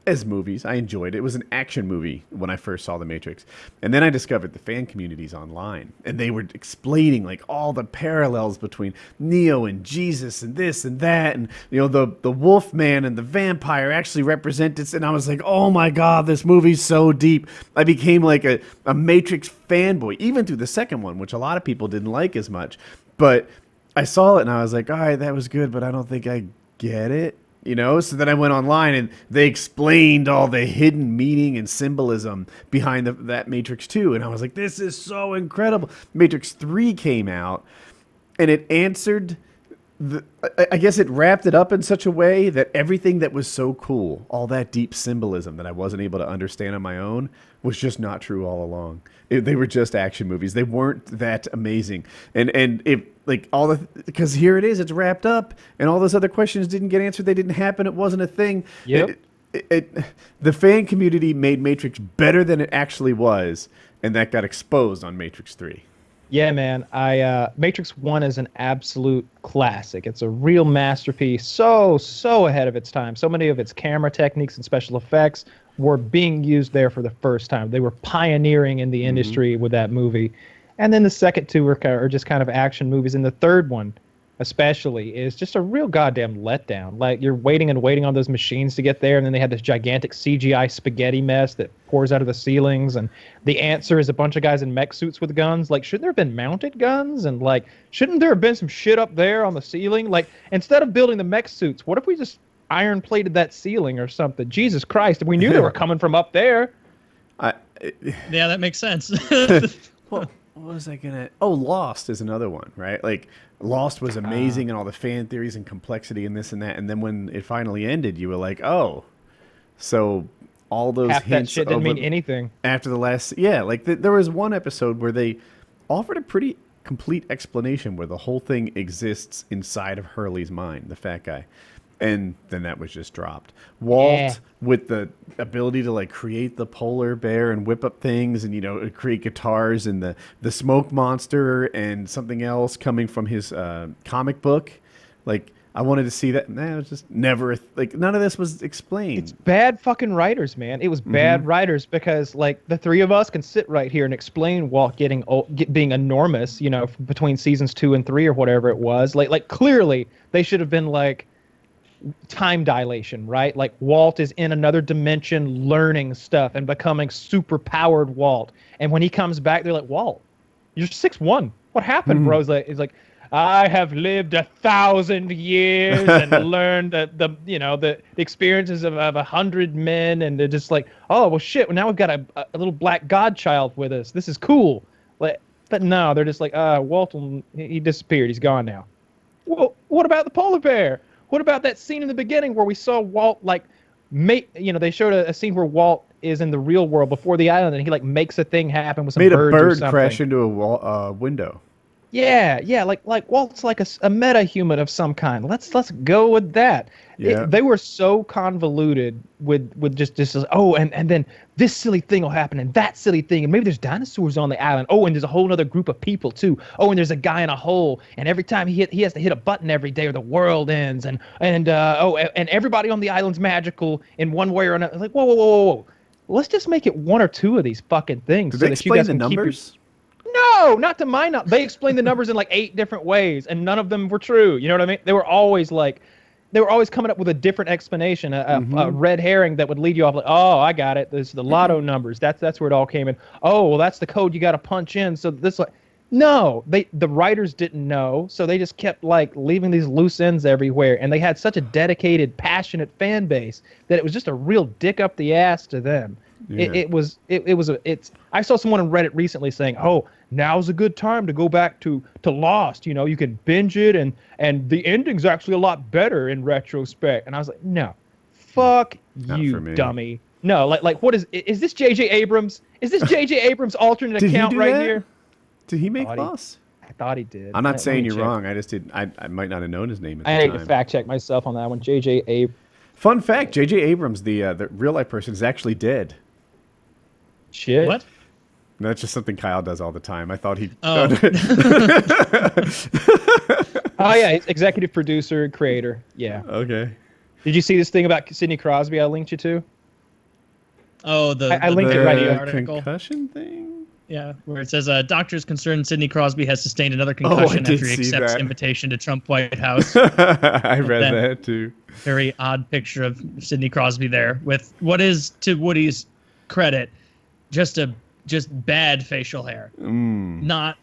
as movies. I enjoyed it. It was an action movie when I first saw The Matrix. And then I discovered the fan communities online. And they were explaining like all the parallels between Neo and Jesus and this and that. And, the wolf man and the vampire actually represent it. And I was like, oh my God, this movie's so deep. I became like a Matrix fanboy, even through the second one, which a lot of people didn't like as much. But I saw it and I was like, all right, that was good, but I don't think I get it. So then I went online and they explained all the hidden meaning and symbolism behind that Matrix 2. And I was like, this is so incredible. Matrix 3 came out and it answered, I guess it wrapped it up in such a way that everything that was so cool, all that deep symbolism that I wasn't able to understand on my own, was just not true all along. They were just action movies. They weren't that amazing. And if like because here it is, it's wrapped up, and all those other questions didn't get answered. They didn't happen. It wasn't a thing. Yep. The fan community made Matrix better than it actually was, and that got exposed on Matrix 3. Yeah, man. Matrix 1 is an absolute classic. It's a real masterpiece. So ahead of its time. So many of its camera techniques and special effects were being used there for the first time. They were pioneering in the industry with that movie. And then the second two are just kind of action movies. And the third one, especially, is just a real goddamn letdown. Like, you're waiting and waiting on those machines to get there, and then they have this gigantic CGI spaghetti mess that pours out of the ceilings, and the answer is a bunch of guys in mech suits with guns. Like, shouldn't there have been mounted guns? And, like, shouldn't there have been some shit up there on the ceiling? Like, instead of building the mech suits, what if we just iron-plated that ceiling or something? Jesus Christ, if we knew they were coming from up there. Yeah, that makes sense. Well, what was I gonna? Oh, Lost is another one, right? Like, Lost was amazing and all the fan theories and complexity and this and that. And then when it finally ended, you were like, oh, so all those half hints that shit didn't mean anything after the last. Yeah, like there was one episode where they offered a pretty complete explanation where the whole thing exists inside of Hurley's mind, the fat guy. And then that was just dropped. Walt, with the ability to like create the polar bear and whip up things and, create guitars, and the smoke monster and something else coming from his comic book. Like, I wanted to see that. Nah, it was just never like none of this was explained. It's bad fucking writers, man. It was bad writers because like the three of us can sit right here and explain Walt getting old, being enormous, you know, between seasons 2 and 3 or whatever it was. Like clearly they should have been like time dilation, right? Like Walt is in another dimension learning stuff and becoming super powered Walt. And when he comes back, they're like, Walt, you're 6'1". What happened, bro? He's like, I have lived 1,000 years and learned the experiences of 100 men, and they're just like, oh well, shit. Well, now we've got a little black godchild with us. This is cool. But no, they're just like, Walt, he disappeared. He's gone now. Well, what about the polar bear? What about that scene in the beginning where we saw Walt like they showed a scene where Walt is in the real world before the island, and he like makes a thing happen with some Made a birds or bird something. crash into a window. Yeah, like Walt's like a meta-human of some kind. Let's go with that. Yeah. They were so convoluted with just and then this silly thing will happen and that silly thing, and maybe there's dinosaurs on the island. Oh, and there's a whole other group of people too. Oh, and there's a guy in a hole, and every time he has to hit a button every day or the world ends, and everybody on the island's magical in one way or another. Like whoa. Let's just make it one or two of these fucking things. Did so they that you explain guys the can keep your- numbers? No, not to my knowledge. They explained the numbers in like 8 different ways, and none of them were true. You know what I mean? They were always coming up with a different explanation, a red herring that would lead you off like, oh, I got it. This is the lotto numbers. That's where it all came in. Oh, well, that's the code you got to punch in. So this like, no, the writers didn't know, so they just kept like leaving these loose ends everywhere, and they had such a dedicated, passionate fan base that it was just a real dick up the ass to them. Yeah. I saw someone on Reddit recently saying, "Oh, now's a good time to go back to Lost. You know, you can binge it, and the ending's actually a lot better in retrospect." And I was like, "No, fuck Not you, for me. dummy. No, like what is this J.J. Abrams? Is this J.J. Abrams' alternate Did he account do right that? here?" Did he make Thought he- Lost? I thought he did. I'm not Let saying me you're check. wrong. I just did. I might not have known his name at I the need time. to fact check myself on that one. J.J. Abrams. Fun fact: J.J. Abrams, the real life person, is actually dead. Shit. What? No, that's just something Kyle does all the time. I thought he. Oh. Oh yeah, he's executive producer, creator. Yeah. Okay. Did you see this thing about Sidney Crosby I linked you to? Oh, I linked it right the here. article. Concussion thing. Yeah, where it says doctors concerned Sidney Crosby has sustained another concussion did after he see accepts that. invitation to Trump White House. I read Then- that too. Very odd picture of Sidney Crosby there with what is, to Woody's credit, just bad facial hair. Not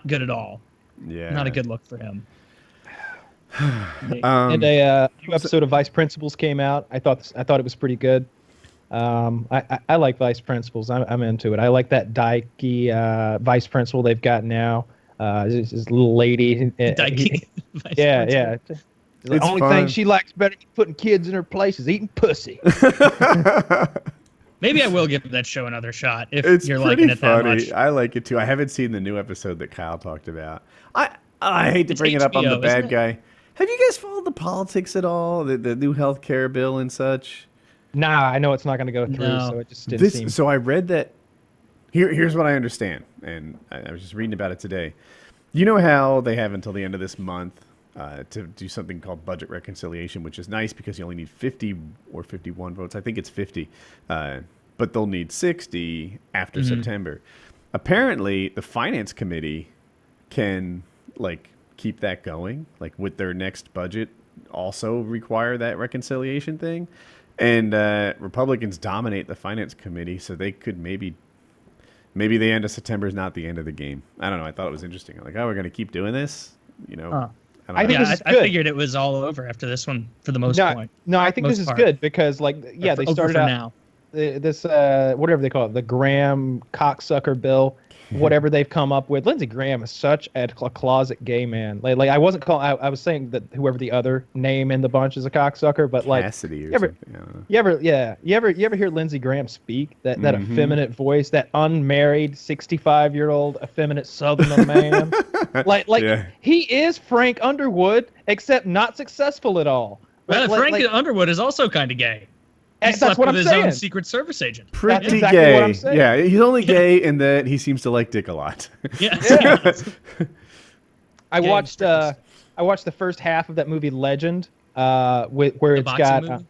good at all. Yeah. Not a good look for him. And a new episode of Vice Principals came out. I thought it was pretty good. I like Vice Principals. I'm into it. I like that dykey Vice Principal they've got now. This little lady. Dykey vice Yeah. principal. The It's only fun. thing she likes better than putting kids in her place is eating pussy. Maybe I will give that show another shot if It's you're pretty liking it that funny. much. I like it too. I haven't seen the new episode that Kyle talked about. I hate to It's bring it up on the HBO, isn't bad it? guy. Have you guys followed the politics at all? The new health care bill and such? Nah, I know it's not going to go through, No. so it just didn't seem. So I read that. Here's what I understand, and I was just reading about it today. You know how they have until the end of this month to do something called budget reconciliation, which is nice because you only need 50 or 51 votes. I think it's 50, but they'll need 60 after September. Apparently, the finance committee can keep that going, with their next budget also require that reconciliation thing. And Republicans dominate the finance committee, so they could maybe the end of September is not the end of the game. I don't know. I thought it was interesting. We're going to keep doing this, Huh. I think Yeah, this is I good. figured it was all over after this one for the most No, point. no, I think Most this is part. good because, they Over started for out now. this whatever they call it, the Graham cocksucker bill, whatever they've come up with. Lindsey Graham is such a closet gay man. I wasn't calling. I was saying that whoever the other name in the bunch is a cocksucker, but Cassidy or you ever- something. I don't know. you ever hear Lindsey Graham speak? That effeminate voice, that unmarried 65-year-old effeminate Southern man. Yeah. He is Frank Underwood, except not successful at all. Well, Frank Underwood is also kind of gay. He That's slept what with I'm his saying. own Secret Service agent. Pretty exactly gay. what I'm saying. Yeah, he's only gay in that he seems to like dick a lot. Yeah. Yeah. I Yeah, watched it's I watched the first half of that movie Legend, where the it's boxing got movie?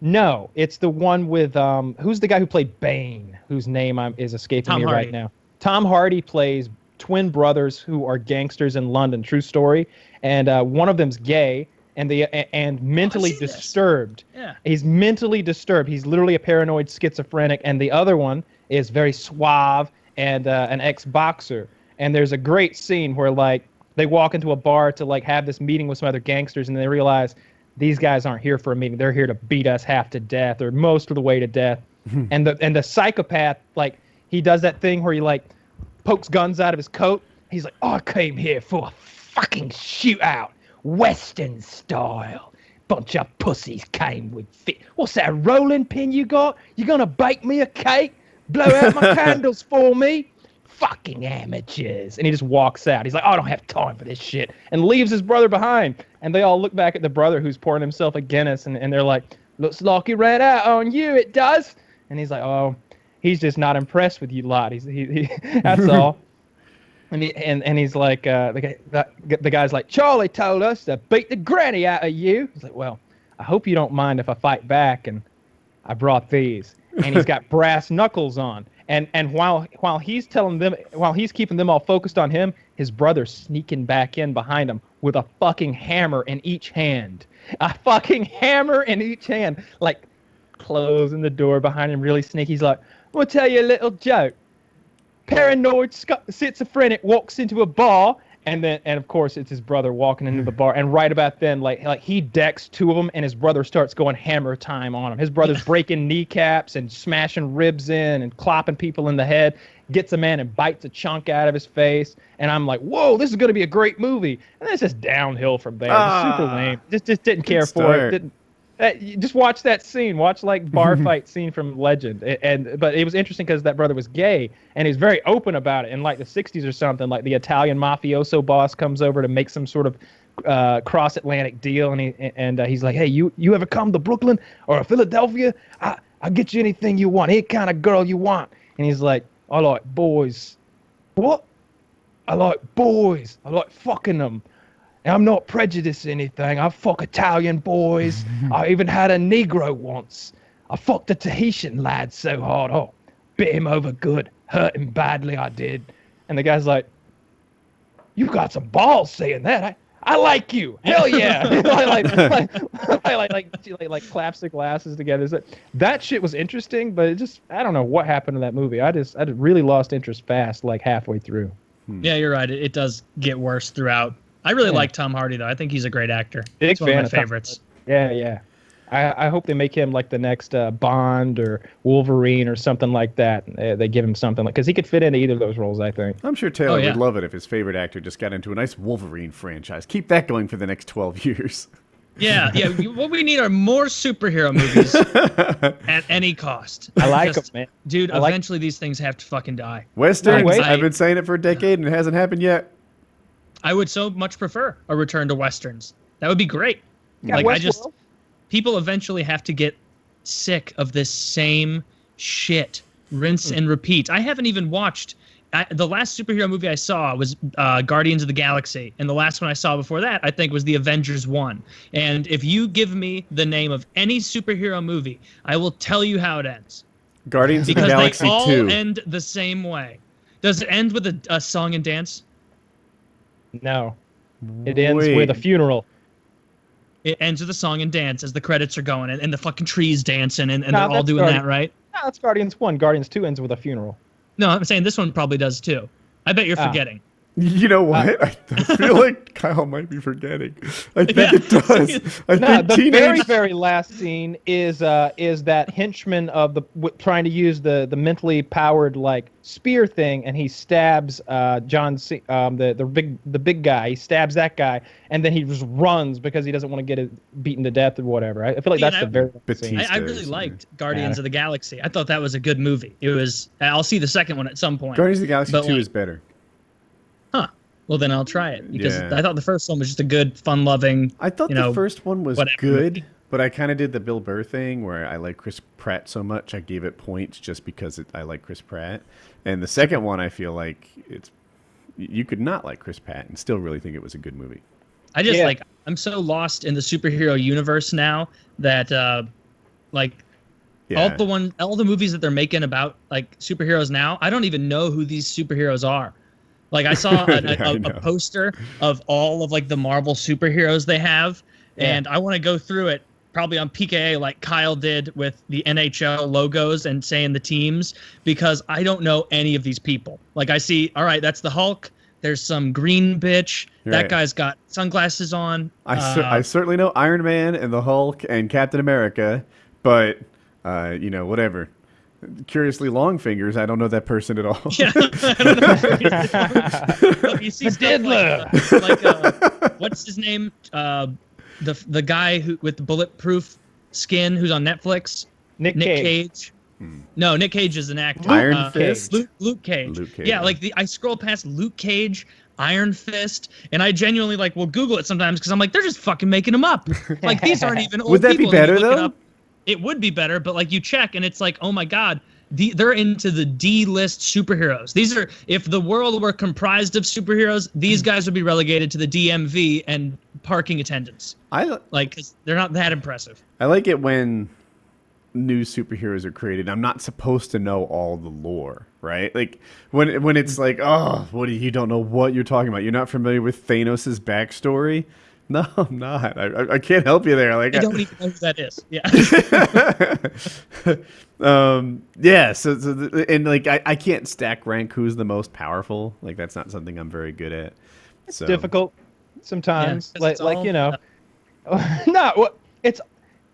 no, it's the one with who's the guy who played Bane, whose name is escaping Tom me Hardy. right now. Tom Hardy plays twin brothers who are gangsters in London. True story. And one of them's gay and mentally seen this. disturbed. Yeah. He's mentally disturbed. He's literally a paranoid schizophrenic. And the other one is very suave and an ex-boxer. And there's a great scene where like they walk into a bar to like have this meeting with some other gangsters, and they realize these guys aren't here for a meeting. They're here to beat us half to death or most of the way to death. And the psychopath, like, he does that thing where he like pokes guns out of his coat. He's like, I came here for a fucking shootout, Western style. Bunch of pussies came with fit. What's that, a rolling pin you got? You gonna bake me a cake? Blow out my candles for me? Fucking amateurs. And he just walks out. He's like, I don't have time for this shit. And leaves his brother behind. And they all look back at the brother who's pouring himself a Guinness. And they're like, looks like he ran out on you, it does. And he's like, oh, he's just not impressed with you lot. He that's all. And he's like, the guy's like, Charlie told us to beat the granny out of you. He's like, well, I hope you don't mind if I fight back. And I brought these. And he's got brass knuckles on. And while he's keeping them all focused on him, his brother's sneaking back in behind him with a fucking hammer in each hand. A fucking hammer in each hand. Like, closing the door behind him really sneaky. He's like, I'm going to tell you a little joke. Paranoid schizophrenic walks into a bar, and of course it's his brother walking into the bar, and right about then like he decks two of them, and his brother starts going hammer time on him. His brother's breaking kneecaps and smashing ribs in and clopping people in the head, gets a man and bites a chunk out of his face, and I'm like, whoa, this is going to be a great movie. And then it's just downhill from there. Just super lame. Just didn't care for it. Didn't. You just watch that scene. Watch like bar fight scene from Legend, but it was interesting because that brother was gay and he's very open about it. In like the '60s or something, like the Italian mafioso boss comes over to make some sort of cross-Atlantic deal, and he's like, "Hey, you ever come to Brooklyn or Philadelphia? I'll get you anything you want, any kind of girl you want." And he's like, "I like boys." What? I like boys. I like fucking them. And I'm not prejudiced or anything. I fuck Italian boys. I even had a Negro once. I fucked a Tahitian lad so hard. Oh, bit him over good. Hurt him badly, I did. And the guy's like, you got some balls saying that. I like you. Hell yeah. like claps the glasses together. That shit was interesting, but it just, I don't know what happened to that movie. I really lost interest fast, like halfway through. Yeah, you're right. It does get worse throughout. I really like Tom Hardy, though. I think he's a great actor. Big He's one fan of my favorites. Yeah. I hope they make him like the next Bond or Wolverine or something like that. They give him something because he could fit into either of those roles, I think. I'm sure Taylor yeah. would love it if his favorite actor just got into a nice Wolverine franchise. Keep that going for the next 12 years. Yeah. What we need are more superhero movies at any cost. I like them, man. Dude, eventually these things have to fucking die. Westerns, Wait. I've been saying it for a decade and it hasn't happened yet. I would so much prefer a return to Westerns. That would be great. Yeah, like, Westworld. People eventually have to get sick of this same shit. Rinse and repeat. I haven't even watched. The last superhero movie I saw was Guardians of the Galaxy. And the last one I saw before that, I think, was The Avengers 1. And if you give me the name of any superhero movie, I will tell you how it ends. Guardians of the Because Galaxy they all 2. end the same way. Does it end with a song and dance? No. It ends Wait. with a funeral. It ends with a song and dance as the credits are going, and the fucking trees dancing, and No, they're all that's doing that, right? No, that's Guardians 1. Guardians 2 ends with a funeral. No, I'm saying this one probably does too. I bet you're forgetting. You know what? I feel like Kyle might be forgetting. I think Yeah. it does. I No, think the teenage... very last scene is that henchman of trying to use the mentally powered like spear thing, and he stabs John C, the big guy. He stabs that guy, and then he just runs because he doesn't want to get it beaten to death or whatever. I feel like that's the very last scene. I really liked Guardians of the Galaxy. I thought that was a good movie. It was. I'll see the second one at some point. Guardians of the Galaxy But, 2 is better. Huh. Well, then I'll try it because Yeah. I thought the first one was just a good, fun-loving. I thought the first one was whatever. good, but I kind of did the Bill Burr thing where I like Chris Pratt so much I gave it points just because I like Chris Pratt. And the second one, I feel like you could not like Chris Pratt and still really think it was a good movie. I just Yeah. like I'm so lost in the superhero universe now that like Yeah. all the movies that they're making about like superheroes now, I don't even know who these superheroes are. Like I saw I know. a poster of all of like the Marvel superheroes they have, and I want to go through it probably on PKA like Kyle did with the NHL logos and saying the teams, because I don't know any of these people. Like I see, all right, that's the Hulk. There's some green bitch. Right. That guy's got sunglasses on. I certainly know Iron Man and the Hulk and Captain America, but whatever. Curiously, long fingers. I don't know that person at all. Yeah, I don't know. Look, you see stuff like what's his name? The guy who with the bulletproof skin who's on Netflix. Nick Cage. No, Nick Cage is an actor. Iron Fist? Luke Cage. Luke Cage, Yeah, yeah. like I scroll past Luke Cage, Iron Fist, and I genuinely like will Google it sometimes because I'm like, they're just fucking making them up. Like these aren't even old Would that be people, and you better, look it though? up. It would be better, but like you check and it's like, oh my god, they're into the D-list superheroes. These are, if the world were comprised of superheroes, these guys would be relegated to the DMV and parking attendants. Like 'cause they're not that impressive. I like it when new superheroes are created. I'm not supposed to know all the lore, right? Like when it's like, oh, you don't know what you're talking about. You're not familiar with Thanos' backstory. No, I'm not. I can't help you there. Like I don't even know who that is. Yeah. yeah. And like I can't stack rank who's the most powerful. Like that's not something I'm very good at. It's So difficult sometimes. Yeah, 'cause it's all- you know, no. It's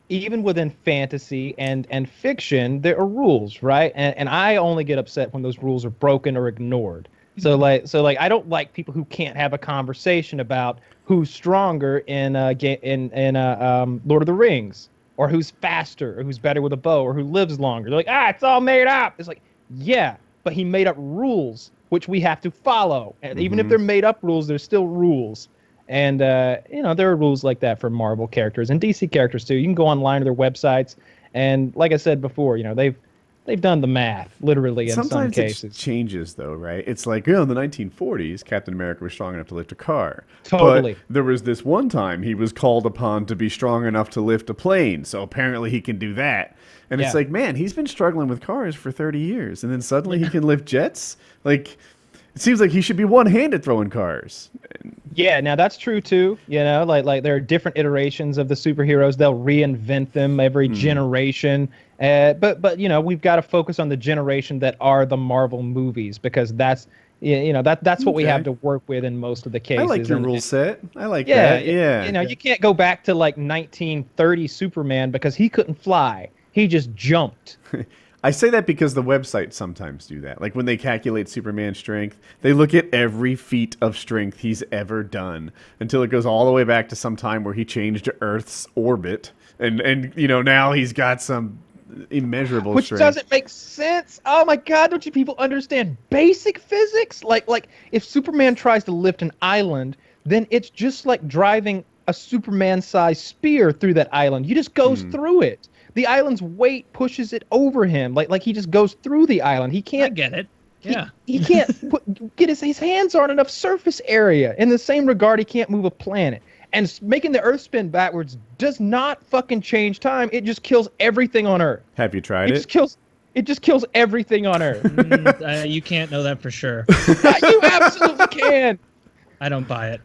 even within fantasy and fiction, there are rules, right? And I only get upset when those rules are broken or ignored. So like I don't like people who can't have a conversation about who's stronger in Lord of the Rings, or who's faster, or who's better with a bow, or who lives longer. They're like, it's all made up. It's like, yeah, but he made up rules which we have to follow. And even if they're made up rules, there's still rules. And there are rules like that for Marvel characters and DC characters too. You can go online to their websites, and like I said before, they've done the math literally in some sometimes cases. it changes though, right? It's like, in the 1940s, Captain America was strong enough to lift a car. Totally. But there was this one time he was called upon to be strong enough to lift a plane, so apparently he can do that. And it's Yeah. like, man, he's been struggling with cars for 30 years, and then suddenly he can lift jets? Like, it seems like he should be one-handed throwing cars. Yeah, now that's true too. Like there are different iterations of the superheroes. They'll reinvent them every generation. But we've got to focus on the generation that are the Marvel movies, because that's that's what we Okay. have to work with in most of the cases. I like your And- rule set. I like Yeah, that. Yeah. you can't go back to like 1930 Superman because he couldn't fly. He just jumped. I say that because the websites sometimes do that. Like when they calculate Superman's strength, they look at every feat of strength he's ever done until it goes all the way back to some time where he changed Earth's orbit, and now he's got some immeasurable Which strength. doesn't make sense. Oh my God! Don't you people understand basic physics? Like if Superman tries to lift an island, then it's just like driving a Superman-sized spear through that island. You just goes through it. The island's weight pushes it over him. Like he just goes through the island. He I can't. get it. He- Yeah. He can't get his hands aren't enough surface area. In the same regard, he can't move a planet. And making the Earth spin backwards does not fucking change time. It just kills everything on Earth. Have you tried It it? just kills everything on Earth. You can't know that for sure. You absolutely can. I don't buy it.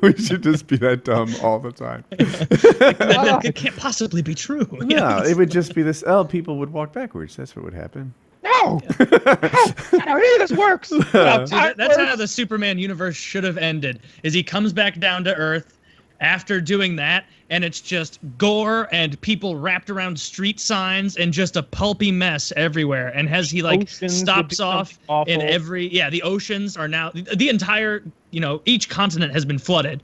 We should just be that dumb all the time. That can't possibly be true. No, it would just be this. Oh, people would walk backwards. That's what would happen. No. That's not how any of this works. Dude, that's how the Superman universe should have ended. Is he comes back down to Earth after doing that, and it's just gore and people wrapped around street signs and just a pulpy mess everywhere. And has he like Oceans would stops become off awful. in the oceans are now the entire each continent has been flooded,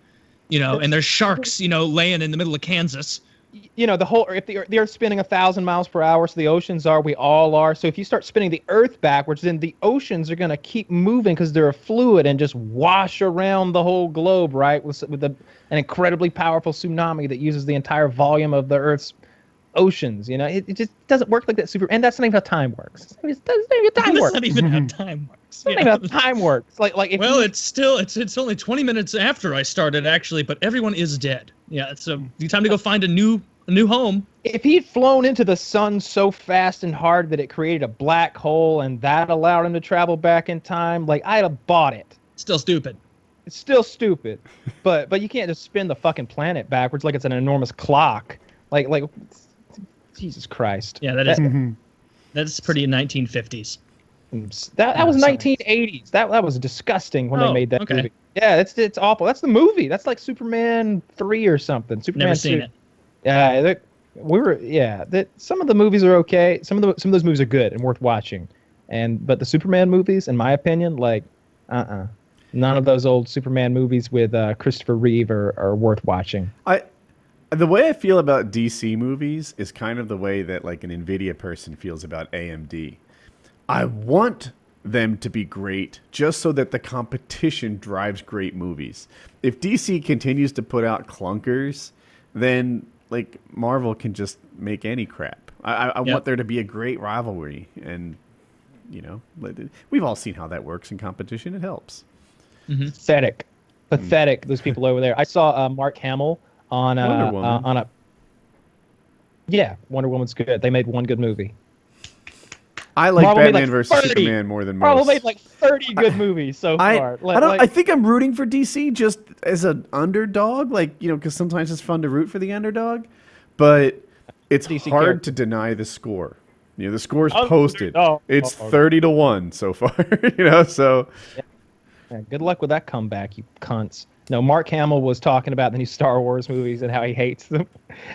and there's sharks laying in the middle of Kansas. The whole if the Earth's spinning 1,000 miles per hour, so the oceans are, we all are. So if you start spinning the Earth backwards, then the oceans are going to keep moving because they're a fluid and just wash around the whole globe, right? With an incredibly powerful tsunami that uses the entire volume of the Earth's oceans. You know, it just doesn't work like that. And that's not even how time works. It doesn't even how time That's works. not even how time works. It's not even how time works. Like if well, it's only 20 minutes after I started actually, but everyone is dead. Yeah, so time to go find a new home. if he'd flown into the sun so fast and hard that it created a black hole and that allowed him to travel back in time, like I'd have bought it. Still stupid. It's still stupid, but you can't just spin the fucking planet backwards like it's an enormous clock. Like Jesus Christ. Yeah, that's pretty 1950s. That was sorry. 1980s. That was disgusting when they Oh, made that okay. movie. Yeah, it's awful. That's the movie. That's like Superman 3 or something. Superman Never seen 2. it. Yeah, some of the movies are okay. Some of those movies are good and worth watching. But the Superman movies, in my opinion, like none of those old Superman movies with Christopher Reeve are worth watching. The way I feel about DC movies is kind of the way that like an Nvidia person feels about AMD. I want them to be great just so that the competition drives great movies. If DC continues to put out clunkers, then like Marvel can just make any crap. I want there to be a great rivalry, and you know, we've all seen how that works in competition. It helps. Pathetic. Those people over there. I saw Mark Hamill on Wonder Woman. on a. Yeah, Wonder Woman's good. They made one good movie. I like Marvel made, Batman like, versus 30. Superman more than most. Marvel made like 30 good movies so far. I think I'm rooting for DC just as an underdog, like, you know, because sometimes it's fun to root for the underdog, but it's DC hard character. to deny the score. You know, the score's Oh, posted. oh, It's oh, oh. 30-1 so far. You know, so Yeah, good luck with that comeback, you cunts. No, Mark Hamill was talking about the new Star Wars movies and how he hates them.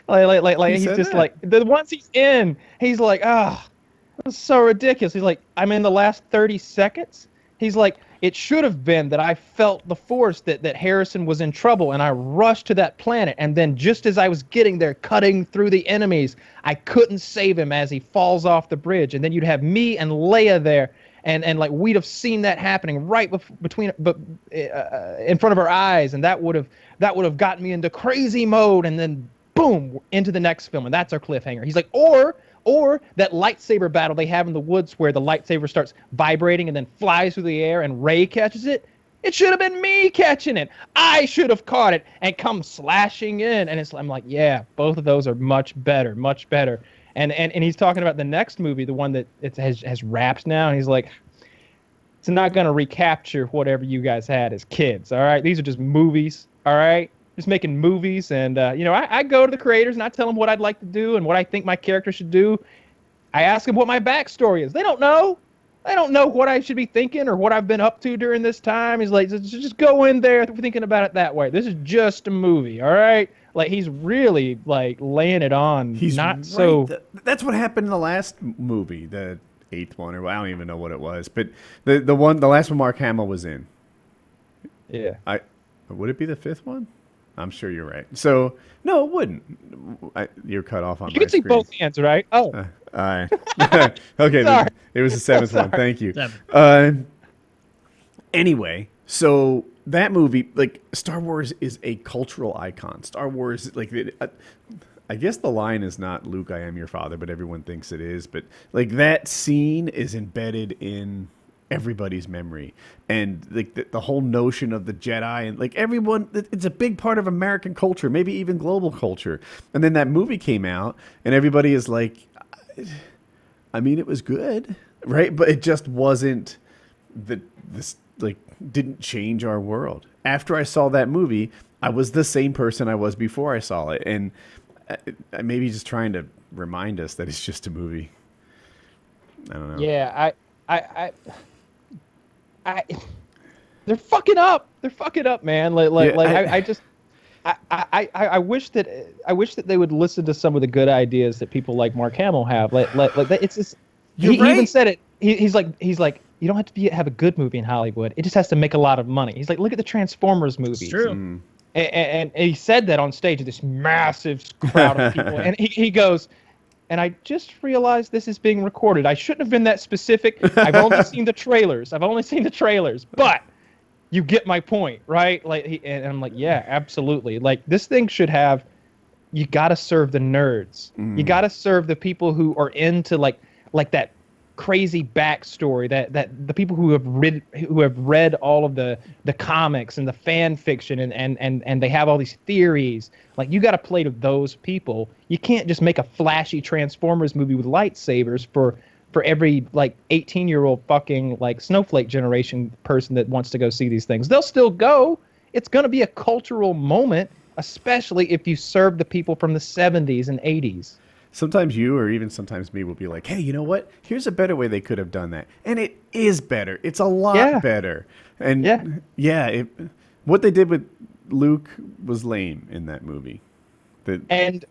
like he's said just that? like the ones he's in. He's like, that's so ridiculous. He's like, I'm in the last 30 seconds. He's like, it should have been that I felt the force that Harrison was in trouble, and I rushed to that planet. And then just as I was getting there, cutting through the enemies, I couldn't save him as he falls off the bridge. And then you'd have me and Leia there. And like we'd have seen that happening right in front of our eyes, and that would have gotten me into crazy mode, and then boom, into the next film, and that's our cliffhanger. He's like, or that lightsaber battle they have in the woods where the lightsaber starts vibrating and then flies through the air, and Rey catches it. It should have been me catching it. I should have caught it and come slashing in. And I'm like, yeah, both of those are much better, much better. And he's talking about the next movie, the one that it has wraps now, and he's like, it's not going to recapture whatever you guys had as kids, all right? These are just movies, all right? Just making movies, and I go to the creators and I tell them what I'd like to do and what I think my character should do. I ask them what my backstory is. They don't know. They don't know what I should be thinking or what I've been up to during this time. He's like, just go in there thinking about it that way. This is just a movie, all right? Like, he's really, like, laying it on. he's not right. so... That's what happened in the last movie, the 8th one, or I don't even know what it was, but the last one Mark Hamill was in. Yeah. Would it be the 5th one? I'm sure you're right. So no, it wouldn't. You're cut off on You my can see screen. both hands, right? Oh. Okay, Sorry. it was the 7th one. Sorry. Thank you. 7. Anyway, so that movie, like, Star Wars is a cultural icon. Star Wars, like, I guess the line is not Luke, I am your father, but everyone thinks it is. But like that scene is embedded in everybody's memory, and like the whole notion of the Jedi, and like everyone, it's a big part of American culture, maybe even global culture. And then that movie came out, and everybody is like, I mean, it was good, right? But it just wasn't this like didn't change our world. After I saw that movie, I was the same person I was before I saw it, and I maybe just trying to remind us that it's just a movie. I don't know. Yeah, they're fucking up. They're fucking up, man. I wish that they would listen to some of the good ideas that people like Mark Hamill have. It's just, he even said it. He's like, you don't have to have a good movie in Hollywood. It just has to make a lot of money. He's like, look at the Transformers movies. It's true. And he said that on stage to this massive crowd of people. And he goes, and I just realized this is being recorded. I shouldn't have been that specific. I've only seen the trailers. But you get my point, right? And I'm like, yeah, absolutely. Like, this thing should have you gotta serve the nerds. You gotta serve the people who are into like that crazy backstory, that the people who have read all of the comics and the fan fiction and they have all these theories. Like, you got to play to those people. You can't just make a flashy Transformers movie with lightsabers for every like 18-year-old fucking like snowflake generation person that wants to go see these things. They'll still go. It's going to be a cultural moment, especially if you serve the people from the 70s and 80s. Sometimes you, or even sometimes me, will be like, hey, you know what? Here's a better way they could have done that. And it is better. It's a lot better. And what they did with Luke was lame in that movie. And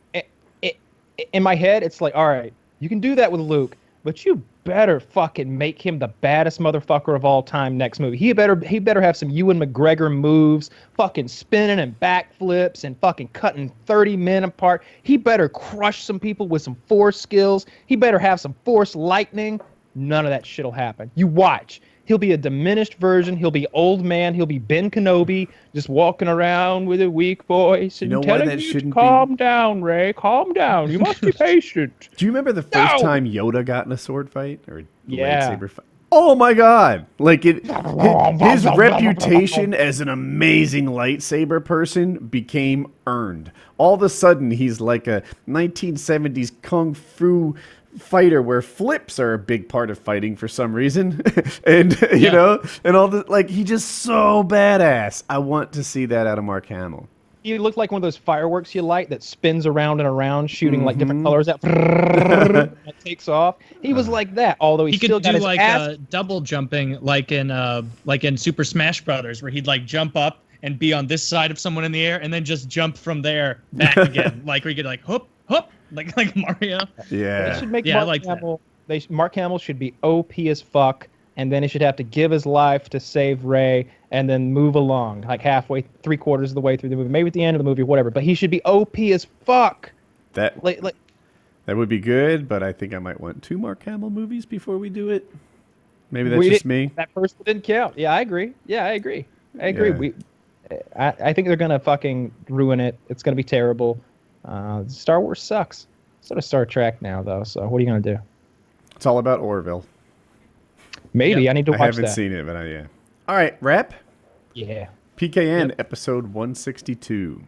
in my head, it's like, all right, you can do that with Luke, but you better fucking make him the baddest motherfucker of all time next movie. He better have some Ewan McGregor moves, fucking spinning and backflips and fucking cutting 30 men apart. He better crush some people with some force skills. He better have some force lightning. None of that shit'll happen. You watch. He'll be a diminished version. He'll be old man. He'll be Ben Kenobi, just walking around with a weak voice and telling you to calm down, Rey. Calm down. You must be patient. Do you remember the first time Yoda got in a sword fight or lightsaber fight? Oh my God! Like his reputation as an amazing lightsaber person became earned. All of a sudden, he's like a 1970s kung fu fighter where flips are a big part of fighting for some reason. And you know, and all the like, he just so badass. I want to see that out of Mark Hamill. He looked like one of those fireworks you light that spins around and around, shooting like different colors out. It takes off. He was like that, although he still could got do his like ass. double jumping, like in Super Smash Brothers, where he'd like jump up and be on this side of someone in the air, and then just jump from there back again, like where you could like hoop, like Mario. Yeah. They should make Mark Hamill. Mark Hamill should be OP as fuck, and then he should have to give his life to save Rey, and then move along like halfway, 3/4 of the way through the movie, maybe at the end of the movie, whatever. But he should be OP as fuck. That would be good, but I think I might want 2 Mark Hamill movies before we do it. Maybe that's just me. That first one didn't count. Yeah, I agree. I agree. Yeah. I think they're gonna fucking ruin it. It's gonna be terrible. Star Wars sucks. So does Star Trek now, though. So what are you gonna do? It's all about Orville. Maybe I need to watch that. I haven't seen it, but yeah. All right, wrap. Yeah. PKN episode 162.